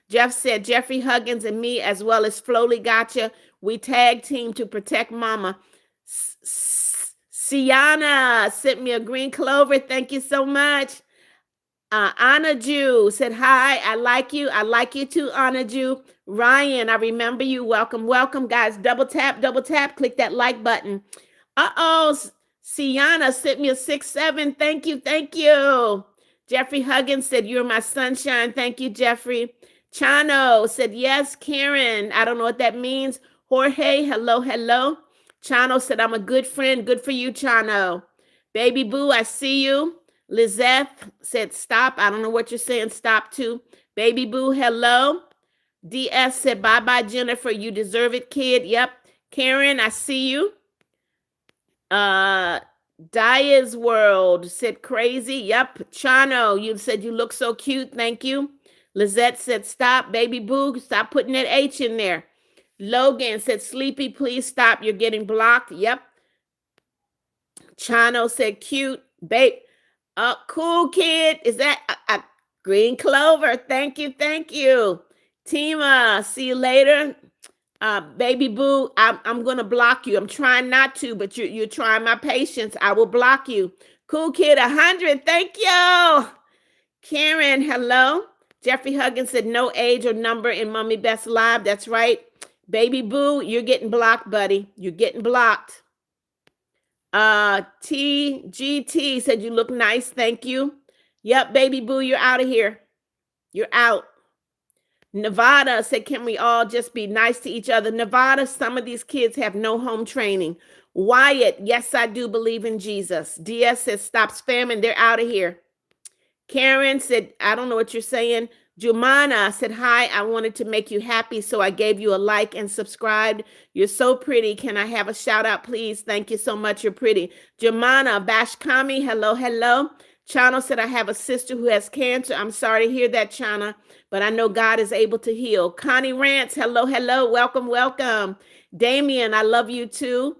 Jeff said, Jeffrey Huggins and me, as well as Flowly Gotcha, we tag team to protect Mama. Sienna sent me a green clover. Thank you so much. Anna Jew said, hi, I like you. I like you too, Anna Jew. Ryan, I remember you. Welcome, welcome, guys. Double tap, click that like button. Uh-oh, Sienna sent me a 6-7. Thank you, thank you. Jeffrey Huggins said, you're my sunshine. Thank you, Jeffrey. Chano said, yes, Karen. I don't know what that means. Jorge, hello, hello. Chano said, I'm a good friend. Good for you, Chano. Baby Boo, I see you. Lizeth said, stop. I don't know what you're saying. Stop to. Baby Boo, hello. DS said, bye-bye, Jennifer. You deserve it, kid. Yep. Karen, I see you. Dia's World said, crazy. Yep. Chano, you said you look so cute. Thank you. Lizette said, stop. Baby Boo, stop putting that H in there. Logan said, Sleepy, please stop. You're getting blocked. Yep. Chano said cute. Babe, cool kid. Is that Green Clover? Thank you. Thank you. Tima, see you later. Baby boo, I'm gonna block you. I'm trying not to, but you're trying my patience. I will block you. Cool kid 100. Thank you. Karen, hello. Jeffrey Huggins said no age or number in Mommy Best Live. That's right. Baby boo, you're getting blocked, buddy. You're getting blocked. TGT said you look nice. Thank you. Yep, baby boo, you're out of here. You're out. Nevada said, can we all just be nice to each other? Nevada, some of these kids have no home training. Wyatt, yes, I do believe in Jesus. DS says, stop spamming. They're out of here. Karen said, I don't know what you're saying. Jumana said, hi, I wanted to make you happy, so I gave you a like and subscribed. You're so pretty. Can I have a shout out, please? Thank you so much. You're pretty. Jumana, Bashkami, hello, hello. Chana said, I have a sister who has cancer. I'm sorry to hear that, Chana, but I know God is able to heal. Connie Rance, hello, hello. Welcome, welcome. Damien, I love you too.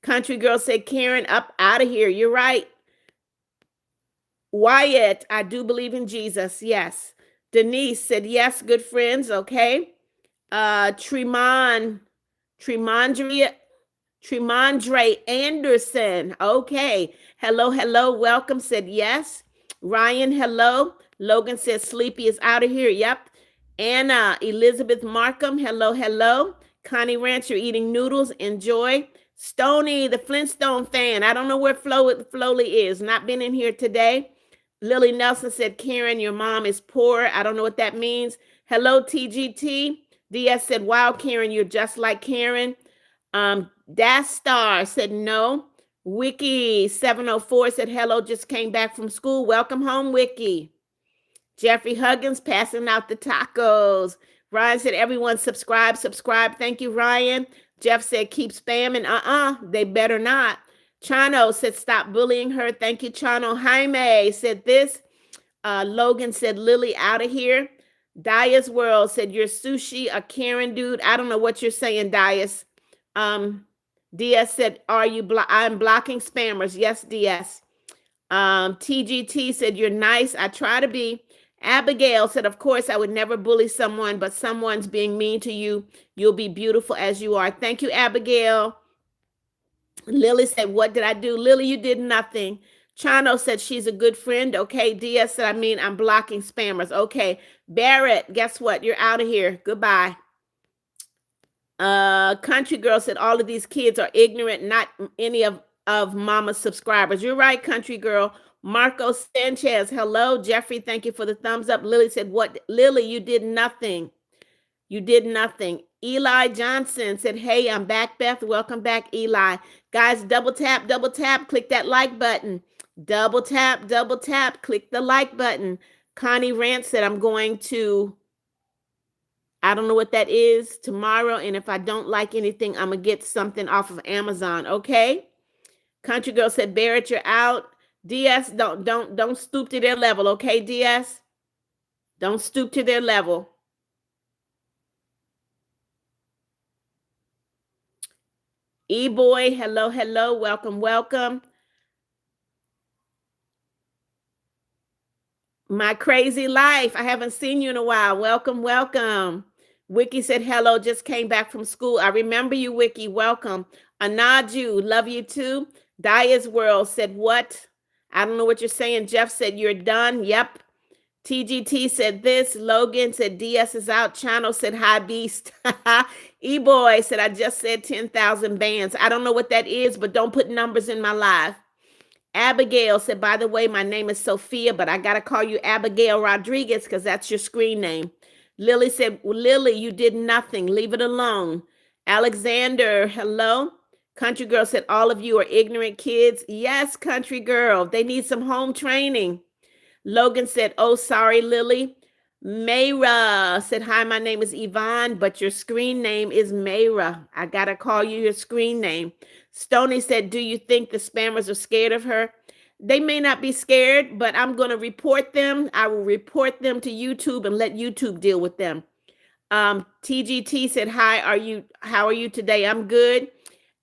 Country Girl said, Karen, up out of here. You're right. Wyatt, I do believe in Jesus. Yes. Denise said, yes, good friends. Okay. Tremondre Anderson. Okay. Hello, hello. Welcome. Said yes. Ryan, hello. Logan said Sleepy is out of here. Yep. Anna, Elizabeth Markham. Hello, hello. Connie Ranch, you're eating noodles. Enjoy. Stony, the Flintstone fan. I don't know where Flowly is. Not been in here today. Lily Nelson said, Karen, your mom is poor. I don't know what that means. Hello, TGT. DS said, wow, Karen, you're just like Karen. Dastar said no. Wiki 704 said hello, just came back from school. Welcome home, Wiki. Jeffrey Huggins passing out the tacos. Ryan said everyone subscribe. Thank you, Ryan. Jeff said keep spamming. They better not. Chano said stop bullying her. Thank you, Chano. Jaime said this. Logan said Lily out of here. Dias World said you're sushi, a Karen dude. I don't know what you're saying, Dias. DS said, I'm blocking spammers. Yes, DS. TGT said, you're nice. I try to be. Abigail said, of course, I would never bully someone, but someone's being mean to you. You'll be beautiful as you are. Thank you, Abigail. Lily said, what did I do? Lily, you did nothing. Chano said she's a good friend. Okay. DS said, I'm blocking spammers. Okay. Barrett, guess what? You're out of here. Goodbye. Country Girl said all of these kids are ignorant, not any of Mama's subscribers. You're right, Country Girl. Marco Sanchez, hello. Jeffrey, thank you for the thumbs up. Lily said, what? Lily, you did nothing. You did nothing. Eli Johnson said, hey, I'm back, Beth. Welcome back, Eli. Guys, double tap, click that like button. Double tap, click the like button. Connie Rant said, I'm going to, I don't know what that is, tomorrow. And if I don't like anything, I'm going to get something off of Amazon. Okay. Country Girl said, Barrett, you're out. DS, don't stoop to their level. Okay, DS? Don't stoop to their level. E-boy, hello, hello. Welcome, welcome. My crazy life. I haven't seen you in a while. Welcome, welcome. Wiki said, hello, just came back from school. I remember you, Wiki. Welcome. Anaju, love you too. Dia's World said, what? I don't know what you're saying. Jeff said, you're done. Yep. TGT said this. Logan said, DS is out. Chano said, hi, beast. E-boy said, I just said 10,000 bands. I don't know what that is, but don't put numbers in my live. Abigail said, by the way, my name is Sophia, but I got to call you Abigail Rodriguez because that's your screen name. Lily said, well, Lily, you did nothing. Leave it alone. Alexander, hello. Country Girl said, all of you are ignorant kids. Yes, Country Girl. They need some home training. Logan said, oh, sorry, Lily. Mayra said, hi, my name is Yvonne, but your screen name is Mayra. I got to call you your screen name. Stoney said, do you think the spammers are scared of her? They may not be scared, but I'm going to report them. I will report them to YouTube and let YouTube deal with them. TGT said, hi, how are you today? I'm good.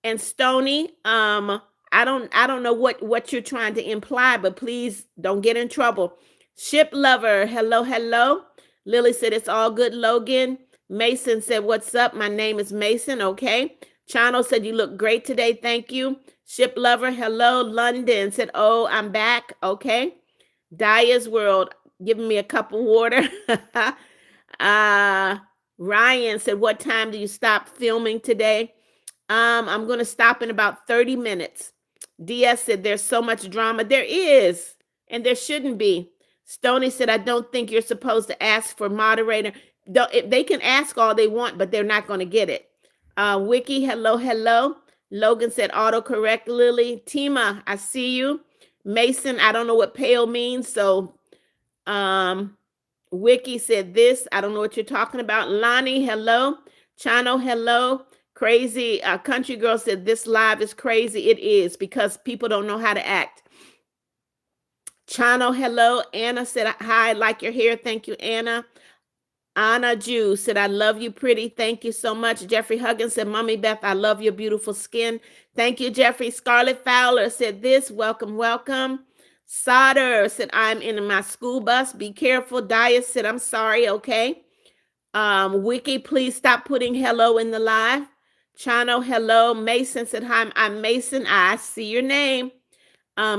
And Stoney, I I don't know what you're trying to imply, but please don't get in trouble. Ship lover, hello, hello. Lily said it's all good, Logan. Mason said, what's up? My name is Mason. Okay. Chano said, you look great today. Thank you. Ship lover, hello. London said, oh, I'm back. Okay. Daya's world, giving me a cup of water. uh Ryan said, what time do you stop filming today? I'm going to stop in about 30 minutes. DS said, there's so much drama. There is, and there shouldn't be. Stoney said, I don't think you're supposed to ask for moderator. They can ask all they want, but they're not going to get it. Wiki, hello, hello. Logan said, autocorrect, Lily. Tima, I see you. Mason, I don't know what pale means, so Wiki said this. I don't know what you're talking about. Lonnie, hello. Chano, hello. Crazy country girl said this live is crazy. It is, because people don't know how to act. Chano, hello. Anna said, hi, like your hair. Thank you, Anna. Anna Jew said, I love you, pretty. Thank you so much. Jeffrey Huggins said, Mommy Beth, I love your beautiful skin. Thank you, Jeffrey. Scarlett Fowler said this. Welcome, welcome. Sauter said, I'm in my school bus. Be careful. Dias said, I'm sorry. Okay. Wiki, please stop putting hello in the live. Chano, hello. Mason said, hi, I'm Mason. I see your name.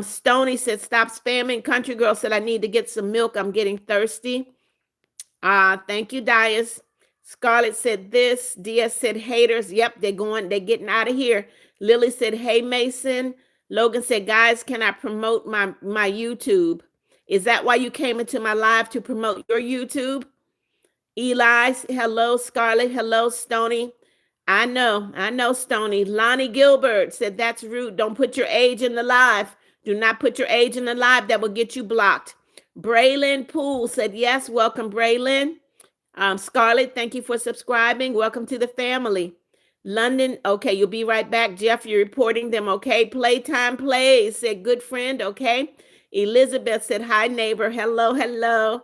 Stony said, stop spamming. Country girl said, I need to get some milk. I'm getting thirsty. Thank you, Dias. Scarlett said this. DS said haters. Yep, they're getting out of here. Lily said, hey, Mason. Logan said, guys, can I promote my YouTube? Is that why you came into my live, to promote your YouTube? Eli, hello. Scarlett, hello. Stony. I know, Stony. Lonnie Gilbert said, that's rude. Don't put your age in the live. Do not put your age in the live. That will get you blocked. Braylon Poole said, yes, welcome, Braylon. Scarlett, thank you for subscribing. Welcome to the family. London, okay, you'll be right back. Jeff, you're reporting them, okay? Playtime Plays said, good friend, okay? Elizabeth said, hi, neighbor. Hello, hello.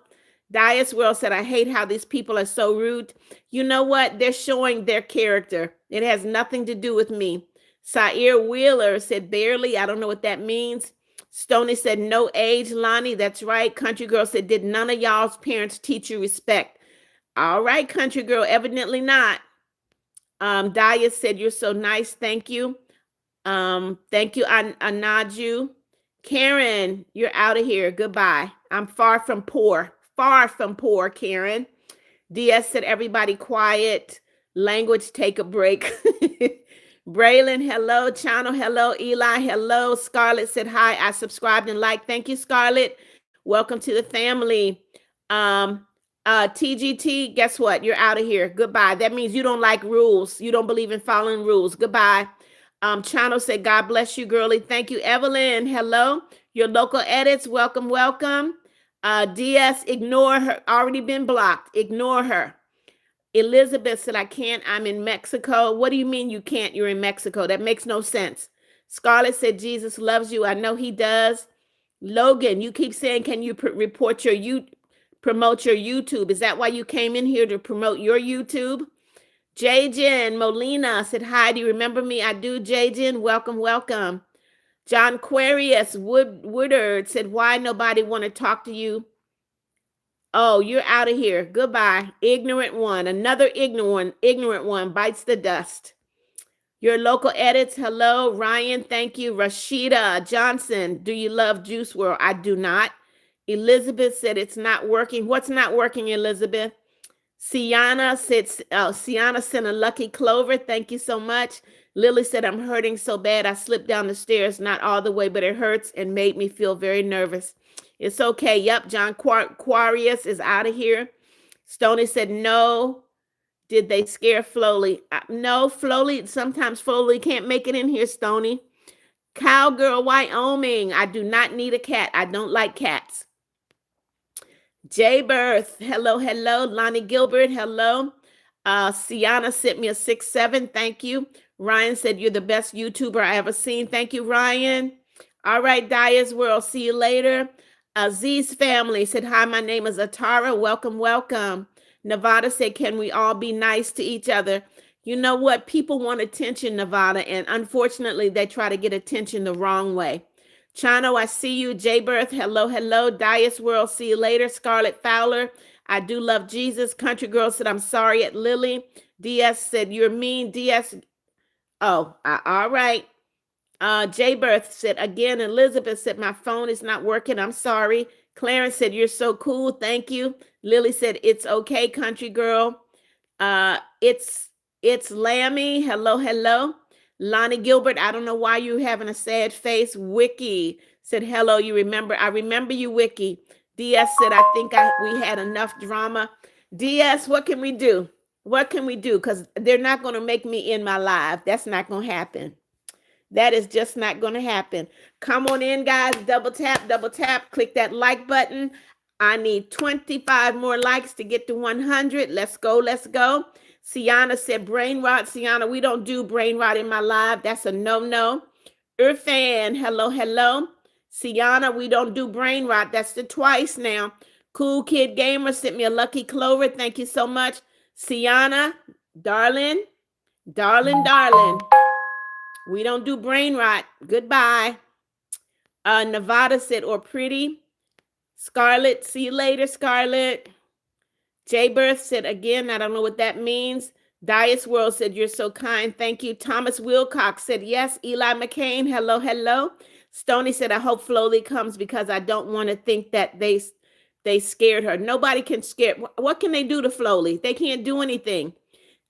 Dias World said, I hate how these people are so rude. You know what? They're showing their character. It has nothing to do with me. Sair Wheeler said, barely. I don't know what that means. Stoney said, no age, Lonnie. That's right. Country Girl said, did none of y'all's parents teach you respect? All right, Country Girl, evidently not. Daya said, you're so nice. Thank you. Thank you, Anaju. Karen, you're out of here. Goodbye. I'm far from poor. Far from poor, Karen. DS said, everybody quiet. Language, take a break. Braylon, hello. Chano, hello. Eli, hello. Scarlett said, hi. I subscribed and liked. Thank you, Scarlett. Welcome to the family. TGT, guess what? You're out of here. Goodbye. That means you don't like rules. You don't believe in following rules. Goodbye. Chano said, God bless you, girly. Thank you, Evelyn. Hello. Your local edits. Welcome, welcome. DS, ignore her. Already been blocked. Ignore her. Elizabeth said, I can't. I'm in Mexico. What do you mean you can't? You're in Mexico. That makes no sense. Scarlett said, Jesus loves you. I know he does. Logan, you keep saying, can you promote your YouTube? Is that why you came in here, to promote your YouTube? J-Jen Molina said, hi, do you remember me? I do, J-Jen. Welcome, welcome. John Quarius Woodard said, why nobody want to talk to you? Oh, you're out of here. Goodbye. Ignorant one. Another ignorant one bites the dust. Your local edits. Hello, Ryan. Thank you. Rashida Johnson. Do you love Juice World? I do not. Elizabeth said it's not working. What's not working, Elizabeth? Sienna sent a lucky clover. Thank you so much. Lily said, I'm hurting so bad. I slipped down the stairs, not all the way, but it hurts and made me feel very nervous. It's okay. Yep. John Quarius is out of here. Stoney said, no. Did they scare Flowly? No, Flowly. Sometimes Flowly can't make it in here, Stoney. Cowgirl, Wyoming. I do not need a cat. I don't like cats. J Birth, hello, hello. Lonnie Gilbert, hello. Sienna sent me a 6-7. Thank you. Ryan said, you're the best YouTuber I ever seen. Thank you, Ryan. All right, Dias World. See you later. Aziz family said, hi, my name is Atara. Welcome, welcome. Nevada said, can we all be nice to each other? You know what? People want attention, Nevada, and unfortunately, they try to get attention the wrong way. Chano, I see you. J Birth, hello, hello. Dias World, see you later. Scarlett Fowler, I do love Jesus. Country Girl said, I'm sorry at Lily. DS said, you're mean. DS, oh, all right. J Birth said, again, Elizabeth said, my phone is not working. I'm sorry. Clarence said, you're so cool. Thank you. Lily said, it's okay, country girl. Uh, it's it's Lammy. Hello, hello. Lonnie Gilbert, I don't know why you having a sad face. Wiki said, hello. You remember? I remember you, Wiki. DS said, I think we had enough drama. DS, what can we do? What can we do? Because they're not going to make me in my live. That's not going to happen. That is just not going to happen. Come on in, guys. Double tap, click that like button. I need 25 more likes to get to 100. Let's go, let's go. Sienna said brain rot. Sienna, we don't do brain rot in my live. That's a no-no. Irfan, hello, hello. Sienna, we don't do brain rot. That's the twice now. Cool Kid Gamer sent me a lucky clover. Thank you so much. Sienna, darling. We don't do brain rot. Goodbye. Nevada said, or pretty. Scarlett, see you later, Scarlett. J Birth said, again, I don't know what that means. Dias World said, you're so kind. Thank you. Thomas Wilcox said, yes. Eli McCain, hello, hello. Stony said, I hope Floly comes because I don't want to think that they scared her. Nobody can scare. What can they do to Floly? They can't do anything.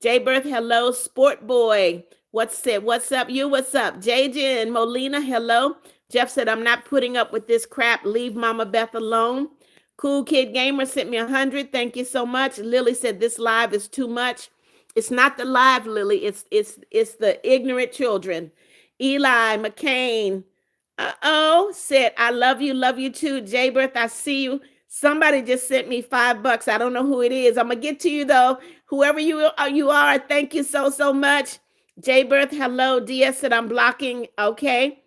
J Birth, hello. Sport Boy. What's up? You, what's up? JJ and Molina, hello. Jeff said, I'm not putting up with this crap. Leave Mama Beth alone. Cool Kid Gamer sent me 100. Thank you so much. Lily said, this live is too much. It's not the live, Lily. It's the ignorant children. Eli McCain. Said, I love you too. J Birth, I see you. Somebody just sent me $5. I don't know who it is. I'm gonna get to you though. Whoever you are, thank you so much. J Birth, hello. DS said I'm blocking. Okay.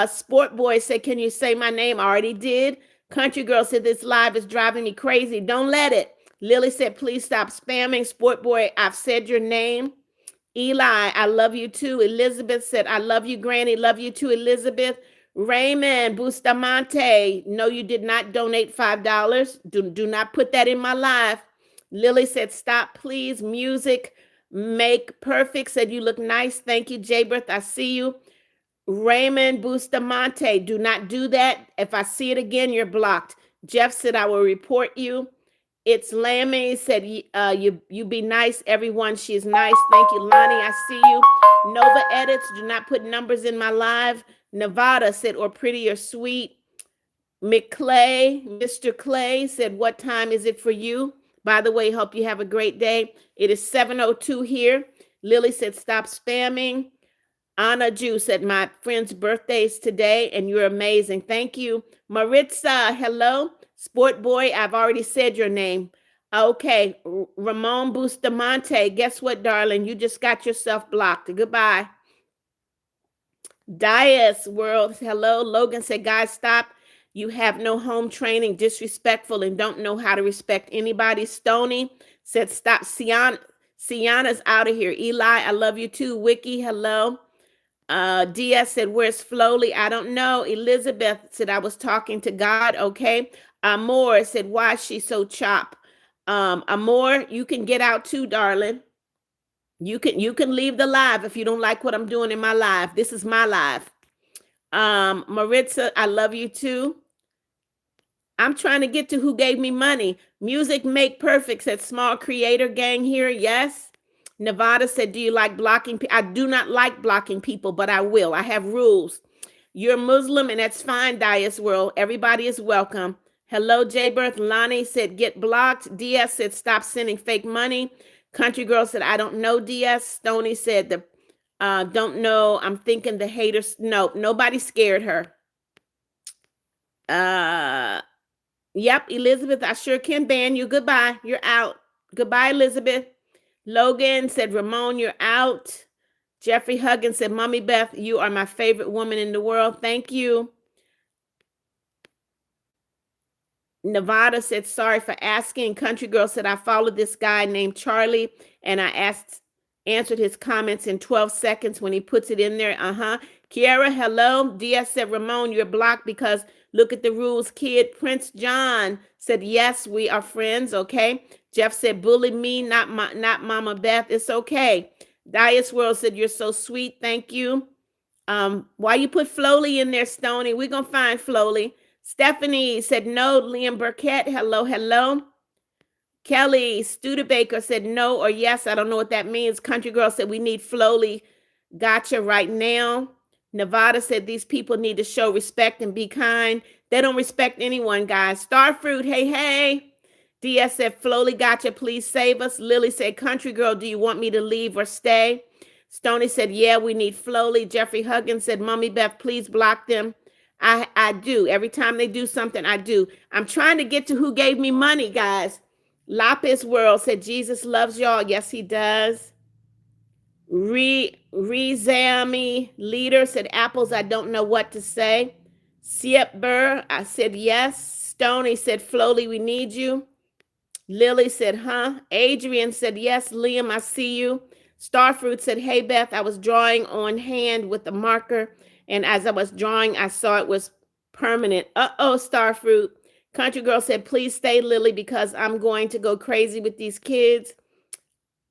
Sport Boy said, can you say my name? I already did. Country Girl said this live is driving me crazy. Don't let it. Lily said, please stop spamming. Sport Boy, I've said your name. Eli, I love you too. Elizabeth said, I love you, Granny. Love you too, Elizabeth. Raymond Bustamante, no, you did not donate $5. Do not put that in my live. Lily said, stop, please. Music make perfect. Said, you look nice. Thank you, Jaberth. I see you. Raymond Bustamante, do not do that. If I see it again, you're blocked. Jeff said, I will report you. It's Lammy said, you be nice, everyone. She's nice. Thank you, Lonnie. I see you. Nova Edits, do not put numbers in my live. Nevada said, or pretty or sweet. McClay, Mr. Clay said, what time is it for you? By the way, hope you have a great day. It is 7:02 here. Lily said, stop spamming. Anna Jew said, my friend's birthday is today, and you're amazing. Thank you. Maritza, hello. Sport Boy, I've already said your name. Okay. Ramon Bustamante, guess what, darling? You just got yourself blocked. Goodbye. Dias World, hello. Logan said, guys, stop. You have no home training, disrespectful, and don't know how to respect anybody. Stony said, stop. Sienna's out of here. Eli, I love you too. Wiki, hello. DS said, where's Floly? I don't know. Elizabeth said, I was talking to God. Okay. Amor said, why is she so chop? Amor, you can get out too, darling. You can leave the live if you don't like what I'm doing in my live. This is my live. Maritza, I love you too. I'm trying to get to who gave me money. Music Make Perfect said, small creator gang here. Yes. Nevada said, do you like blocking? I do not like blocking people, but I will. I have rules. You're Muslim, and that's fine, Dias World. Everybody is welcome. Hello, Jaybirth. Lonnie said, get blocked. DS said, stop sending fake money. Country Girl said, I don't know, DS. Stony said, don't know. I'm thinking the haters. No, nobody scared her. Yep, Elizabeth, I sure can ban you. Goodbye. You're out. Goodbye, Elizabeth. Logan said, Ramon, you're out. Jeffrey Huggins said, Mommy Beth, you are my favorite woman in the world. Thank you. Nevada said, sorry for asking. Country Girl said, I followed this guy named Charlie, and I asked answered his comments in 12 seconds when he puts it in there. Kiara, hello. DS said, Ramon, you're blocked because look at the rules, kid. Prince John said, yes, we are friends. Okay. Jeff said, bully me, not Mama Beth. It's okay. Dias World said, you're so sweet. Thank you. Why you put Flowly in there, Stony? We're going to find Flowly. Stephanie said, no. Liam Burkett, hello, hello. Kelly Studebaker said no or yes. I don't know what that means. Country Girl said we need Flowly. Gotcha right now. Nevada said these people need to show respect and be kind. They don't respect anyone, guys. Starfruit, hey, hey. DS said, Flowly, gotcha. Please save us. Lily said, Country Girl, do you want me to leave or stay? Stony said, yeah, we need Flowly. Jeffrey Huggins said, Mommy Beth, please block them. I do. Every time they do something, I do. I'm trying to get to who gave me money, guys. Lapis World said, Jesus loves y'all. Yes, he does. Rezami Leader said, apples, I don't know what to say. Siep Burr, I said yes. Stony said, Flowly, we need you. Lily said, huh? Adrian said, yes. Liam, I see you. Starfruit said, hey, Beth, I was drawing on hand with a marker, and as I was drawing, I saw it was permanent. Uh-oh, Starfruit. Country Girl said, please stay, Lily, because I'm going to go crazy with these kids.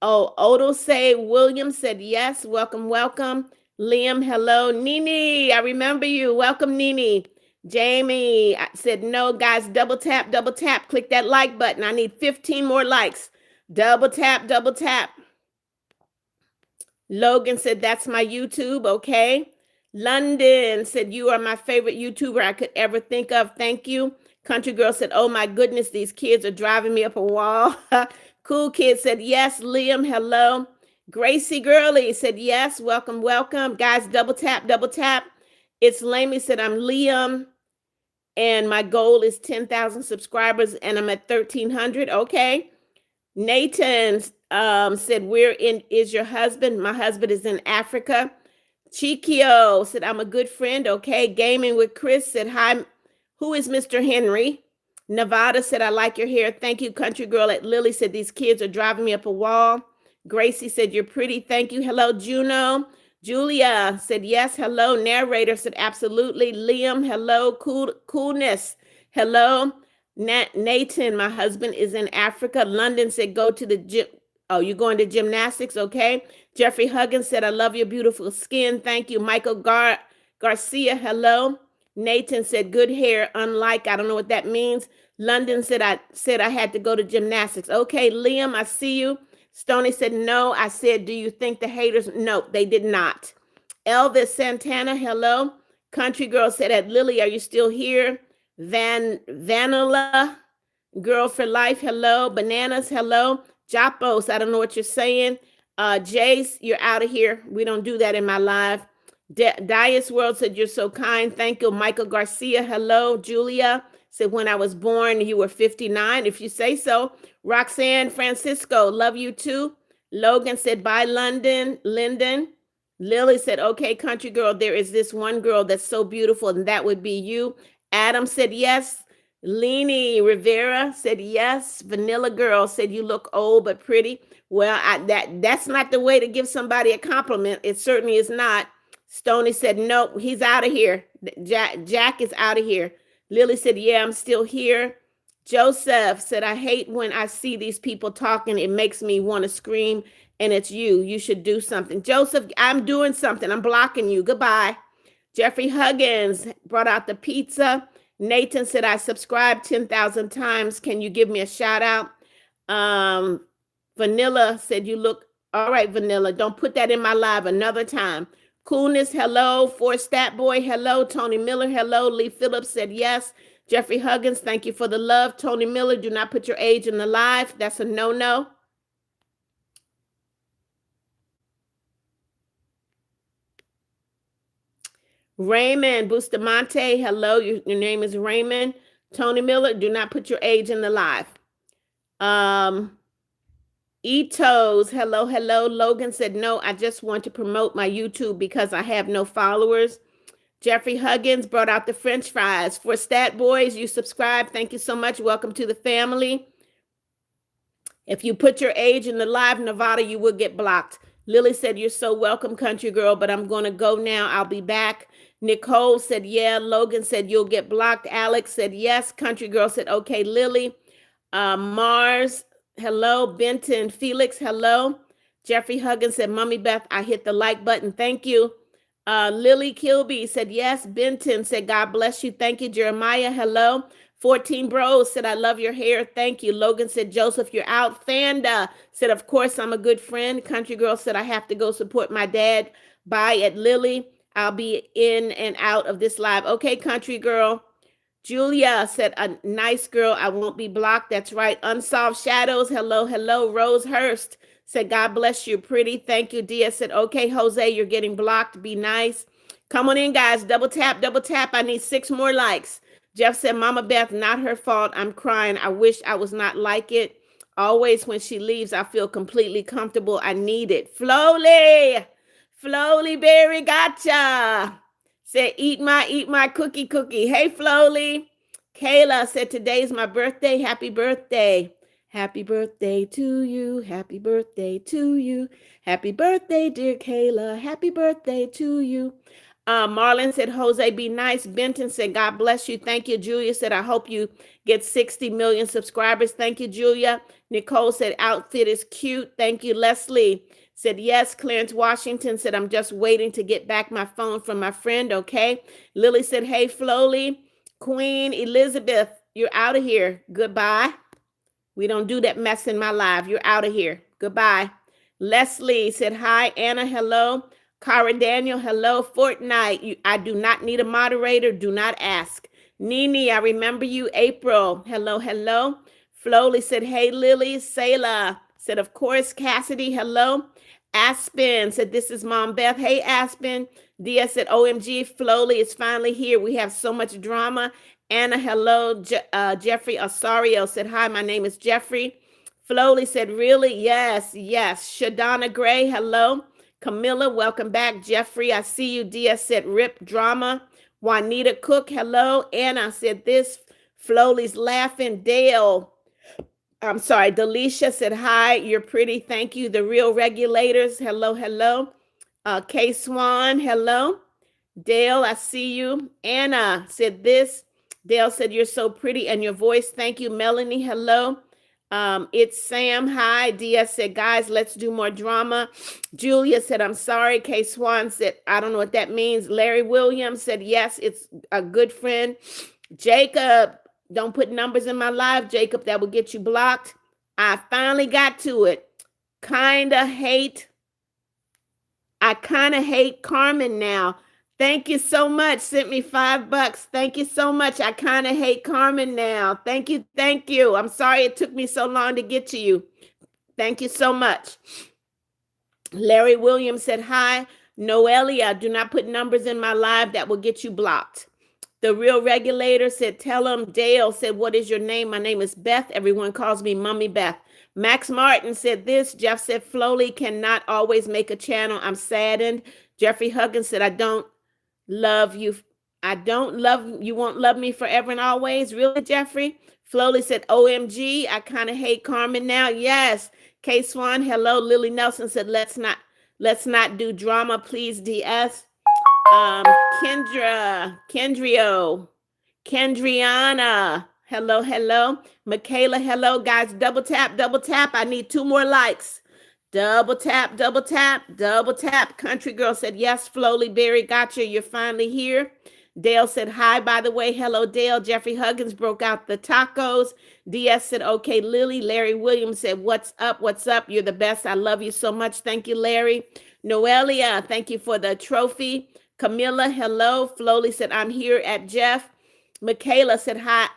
Oh, Odo say, William said, yes. Welcome, welcome. Liam, hello. Nene, I remember you. Welcome, Nene. Jamie said, no, guys, double tap, double tap. Click that like button. I need 15 more likes. Double tap, double tap. Logan said, that's my YouTube. Okay. London said, you are my favorite YouTuber I could ever think of. Thank you. Country Girl said, oh my goodness, these kids are driving me up a wall. Cool Kid said, yes. Liam, hello. Gracie Girly said, yes. Welcome, welcome. Guys, double tap, double tap. It's Lamey said, I'm Liam, and my goal is 10,000 subscribers, and I'm at 1,300. Okay. Nathan said, where is your husband? My husband is in Africa. Chikio said, I'm a good friend. Okay. Gaming with Chris said, hi. Who is Mr. Henry? Nevada said, I like your hair. Thank you, Country Girl. At Lily said, these kids are driving me up a wall. Gracie said, you're pretty. Thank you. Hello, Juno. Julia said, yes. Hello. Narrator said, absolutely. Liam, hello. Coolness. Hello. Nathan, my husband is in Africa. London said, go to the gym. Oh, you're going to gymnastics? Okay. Jeffrey Huggins said, I love your beautiful skin. Thank you. Michael Garcia, hello. Nathan said, good hair, unlike, I don't know what that means. London said, I had to go to gymnastics. Okay, Liam, I see you. Stoney said, no. I said, do you think the haters? No, they did not. Elvis Santana, hello. Country Girl said, at Lily, are you still here? Vanilla Girl for Life, hello. Bananas, hello. Japos, I don't know what you're saying. Jace, you're out of here. We don't do that in my live. Dias World said, you're so kind. Thank you. Michael Garcia, hello. Julia said, when I was born, you were 59. If you say so. Roxanne Francisco, love you too. Logan said, bye, Lyndon. Lily said, okay, Country Girl, there is this one girl that's so beautiful, and that would be you. Adam said, yes. Leni Rivera said, yes. Vanilla Girl said, you look old but pretty. Well, that's not the way to give somebody a compliment. It certainly is not. Stoney said, nope, he's out of here. Jack is out of here. Lily said, yeah, I'm still here. Joseph said, I hate when I see these people talking. It makes me want to scream, and it's you. You should do something. Joseph, I'm doing something. I'm blocking you. Goodbye. Jeffrey Huggins brought out the pizza. Nathan said, I subscribed 10,000 times. Can you give me a shout out? Vanilla said, you look all right, Vanilla. Don't put that in my live another time. Coolness, hello. For Stat Boy, hello. Tony Miller, hello. Lee Phillips said yes. Jeffrey Huggins, thank you for the love. Tony Miller, do not put your age in the live. That's a no-no. Raymond Bustamante, hello. Your name is Raymond. Tony Miller, do not put your age in the live. Etos, hello, hello. Logan said, no, I just want to promote my YouTube because I have no followers. Jeffrey Huggins brought out the French fries. For Stat Boys, you subscribe. Thank you so much. Welcome to the family. If you put your age in the live, Nevada, you will get blocked. Lily said, you're so welcome, country girl, but I'm going to go now. I'll be back. Nicole said, yeah. Logan said, you'll get blocked. Alex said, yes. Country girl said, okay. Lily. Mars, hello. Benton, Felix, hello. Jeffrey Huggins said, Mommy Beth, I hit the like button. Thank you. Lily Kilby said, yes. Benton said, God bless you. Thank you. Jeremiah, hello. 14 Bros said, I love your hair. Thank you. Logan said, Joseph, you're out. Fanda said, of course, I'm a good friend. Country Girl said, I have to go support my dad. Bye at Lily. I'll be in and out of this live. Okay, Country Girl. Julia said, a nice girl. I won't be blocked. That's right. Unsolved Shadows. Hello, hello. Rose Hurst said, God bless you. Pretty. Thank you. Dia said, okay, Jose, you're getting blocked. Be nice. Come on in, guys. Double tap, double tap. I need 6 more likes. Jeff said, Mama Beth, not her fault. I'm crying. I wish I was not like it. Always when she leaves, I feel completely comfortable. I need it. Flowly. Flowly Berry, gotcha. Said, eat my cookie. Hey, Flowly. Kayla said, today's my birthday. Happy birthday. Happy birthday to you. Happy birthday to you. Happy birthday, dear Kayla. Happy birthday to you. Marlon said, Jose, be nice. Benton said, God bless you. Thank you. Julia said, I hope you get 60 million subscribers. Thank you, Julia. Nicole said, outfit is cute. Thank you. Leslie said, yes. Clarence Washington said, I'm just waiting to get back my phone from my friend. Okay. Lily said, hey, Flowly. Queen Elizabeth, you're out of here. Goodbye. We don't do that mess in my life. You're out of here. Goodbye. Leslie said, hi. Anna, hello. Cara Daniel, hello. Fortnite, I do not need a moderator. Do not ask. Nini, I remember you. April, hello, hello. Flowly said, hey, Lily. Sayla said, of course. Cassidy, hello. Aspen said, this is Mom Beth. Hey, Aspen. Dia said, OMG, Flowly is finally here. We have so much drama. Anna, hello. Jeffrey Osorio said, hi, my name is Jeffrey. Flowly said, really? Yes, yes. Shadonna Gray, hello. Camilla, welcome back. Jeffrey, I see you. Dia said, rip drama. Juanita Cook, hello. Anna said this. Flowly's laughing. Dale, I'm sorry. Delisha said, hi, you're pretty. Thank you. The Real Regulators, hello, hello. K Swan, hello. Dale, I see you. Anna said this. Dale said, you're so pretty and your voice. Thank you. Melanie, hello. It's Sam. Hi. Dia said, guys, let's do more drama. Julia said, I'm sorry. K Swan said, I don't know what that means. Larry Williams said, yes, it's a good friend. Jacob, don't put numbers in my life, Jacob. That will get you blocked. I finally got to it. I kind of hate Carmen now. Thank you so much. Sent me $5. Thank you so much. I kind of hate Carmen now. Thank you. Thank you. I'm sorry it took me so long to get to you. Thank you so much. Larry Williams said, hi. Noelia, do not put numbers in my live. That will get you blocked. The Real Regulator said, tell him. Dale said, what is your name? My name is Beth. Everyone calls me Mommy Beth. Max Martin said this. Jeff said, Flowly cannot always make a channel. I'm saddened. Jeffrey Huggins said, I don't love you. I don't love you. Won't love me forever and always. Really, Jeffrey? Flowly said, OMG, I kind of hate Carmen now. Yes. K Swan, hello. Lily Nelson said, let's not do drama, please, DS. Kendriana, hello, hello. Michaela, hello, guys. Double tap, double tap. I need 2 more likes. Double tap, double tap, double tap. Country Girl said, yes, Flowly Berry, gotcha. You're finally here. Dale said, hi, by the way. Hello, Dale. Jeffrey Huggins broke out the tacos. DS said, okay, Lily. Larry Williams said, what's up? What's up? You're the best. I love you so much. Thank you, Larry. Noelia, thank you for the trophy. Camilla, hello. Flowly said, I'm here at Jeff. Michaela said, hi.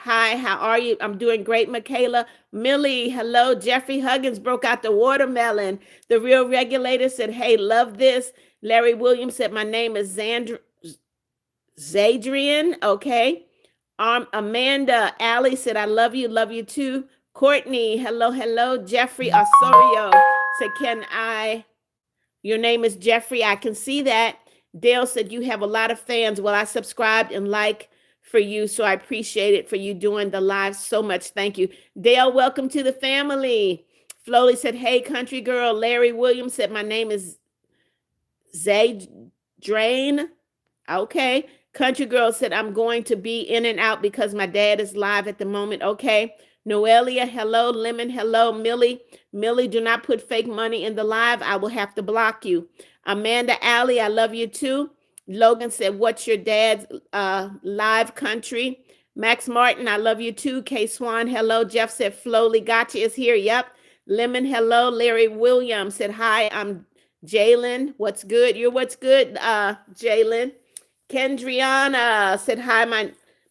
Hi, how are you? I'm doing great, Michaela. Millie, hello. Jeffrey Huggins broke out the watermelon. The Real Regulator said, hey, love this. Larry Williams said, my name is Zadrian. Okay. Amanda, Allie said, I love you too. Courtney, hello, hello. Jeffrey Osorio said, your name is Jeffrey. I can see that. Dale said, you have a lot of fans. Well, I subscribed and like for you, so I appreciate it for you doing the live so much. Thank you. Dale, welcome to the family. Flowly said, hey, country girl. Larry Williams said, my name is Zay Drain. Okay. Country girl said, I'm going to be in and out because my dad is live at the moment. Okay. Noelia, hello. Lemon, hello. Millie, do not put fake money in the live. I will have to block you. Amanda Alley, I love you too. Logan said, what's your dad's live country? Max Martin, I love you too. K Swan, hello. Jeff said, Flowly Gotcha is here. Yep. Lemon, hello. Larry Williams said, hi, I'm Jalen. What's good? You're what's good, Jalen. Kendriana said, hi,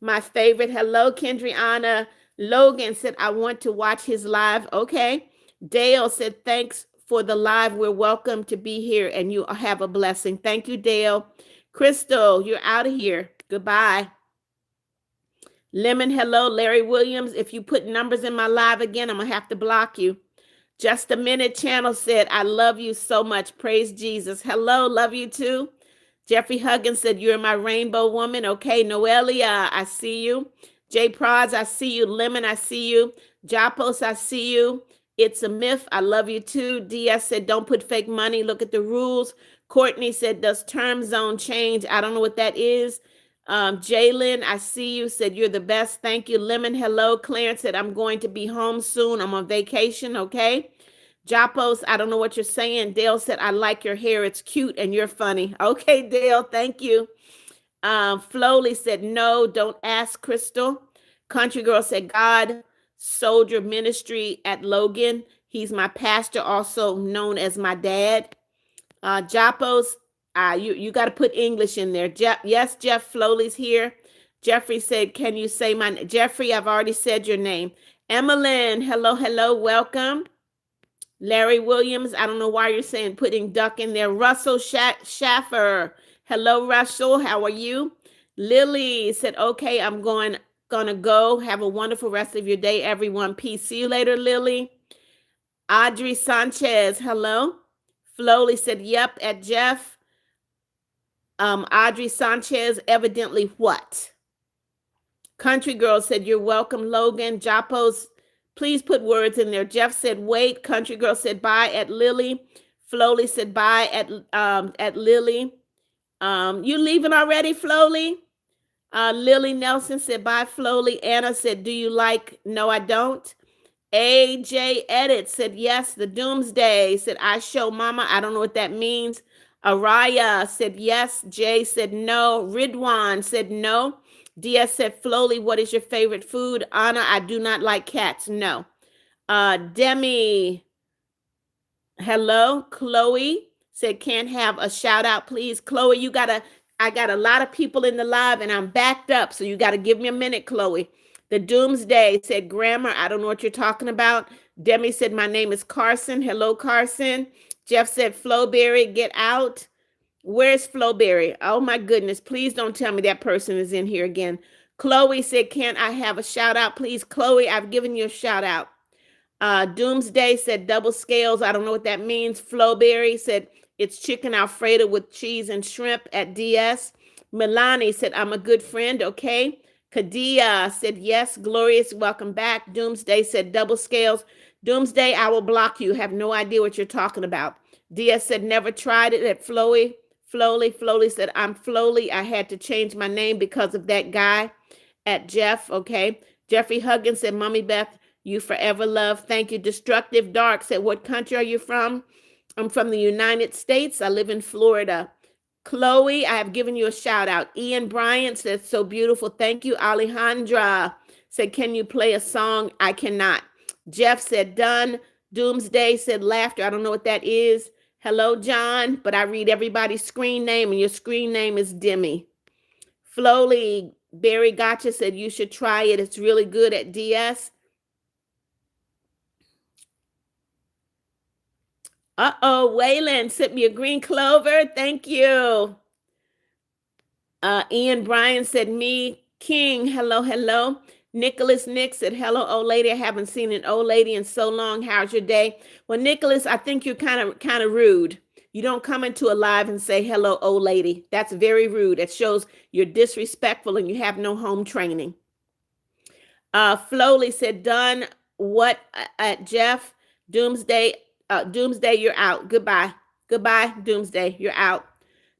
my favorite. Hello, Kendriana. Logan said, I want to watch his live. Okay. Dale said, thanks for the live. We're welcome to be here and you have a blessing. Thank you, Dale. Crystal, you're out of here. Goodbye. Lemon, hello. Larry Williams, if you put numbers in my live again, I'm going to have to block you. Just a Minute channel said, I love you so much. Praise Jesus. Hello, love you too. Jeffrey Huggins said, you're my rainbow woman. Okay, Noelia, I see you. Jay Prods, I see you. Lemon, I see you. Japos, I see you. It's a myth. I love you too. DS said, don't put fake money. Look at the rules. Courtney said, does term zone change? I don't know what that is. Jalen, I see you. Said, you're the best. Thank you. Lemon, hello. Clarence said, I'm going to be home soon. I'm on vacation. Okay. Japos, I don't know what you're saying. Dale said, I like your hair. It's cute and you're funny. Okay, Dale, thank you. Flowly said, no, don't ask, Crystal. Country Girl said, God Soldier Ministry at Logan. He's my pastor, also known as my dad. Japos, you got to put English in there. Yes, Jeff Flowley's here. Jeffrey said, can you say my name? Jeffrey, I've already said your name. Emmeline, hello, welcome. Larry Williams, I don't know why you're saying putting duck in there. Russell Schaffer, hello, Russell, how are you? Lily said, okay, I'm gonna go. Have a wonderful rest of your day, everyone. Peace. See you later, Lily. Audrey Sanchez, hello. Flowly said, yep, at Jeff. Audrey Sanchez, evidently what? Country Girl said, you're welcome, Logan. Japos, please put words in there. Jeff said, wait. Country Girl said, bye at Lily. Flowly said, bye at Lily. You leaving already, Flowly? Lily Nelson said, bye, Flowly. Anna said, do you like? No, I don't. AJ Edit said, yes. The Doomsday said, I show mama. I don't know what that means. Araya said, yes. Jay said, no. Ridwan said, no. DS said, Flowly, what is your favorite food? Anna, I do not like cats. No. Demi, hello. Chloe said, can't have a shout out, please. Chloe, I got a lot of people in the live and I'm backed up. So you got to give me a minute, Chloe. The Doomsday said, grammar, I don't know what you're talking about. Demi said, my name is Carson. Hello, Carson. Jeff said, Flowberry, get out. Where's Flowberry? Oh my goodness. Please don't tell me that person is in here again. Chloe said, can't I have a shout out, please? Chloe, I've given you a shout out. Doomsday said, double scales. I don't know what that means. Flowberry said, it's chicken Alfredo with cheese and shrimp at DS. Milani said, I'm a good friend. Okay. Kadia said, yes. Glorious, welcome back. Doomsday said, double scales. Doomsday, I will block you. Have no idea what you're talking about. DS said, never tried it at Flowly. Flowly said, I'm Flowly. I had to change my name because of that guy at Jeff. Okay. Jeffrey Huggins said, Mommy Beth, you forever love. Thank you. Destructive Dark said, what country are you from? I'm from the United States. I live in Florida. Chloe, I have given you a shout out. Ian Bryant said, so beautiful. Thank you. Alejandra said, can you play a song? I cannot. Jeff said, done. Doomsday said, laughter. I don't know what that is. Hello, John, but I read everybody's screen name and your screen name is Demi. Flowly, Barry Gotcha said, you should try it. It's really good at DS. Waylon sent me a green clover. Thank you. Ian Bryan said, me, King, hello. Nicholas Nick said, hello, old lady. I haven't seen an old lady in so long. How's your day? Well, Nicholas, I think you're kind of rude. You don't come into a live and say, hello, old lady. That's very rude. It shows you're disrespectful and you have no home training. Flowly said, done what at Jeff? Doomsday, Doomsday, you're out. Goodbye. Goodbye, Doomsday. You're out.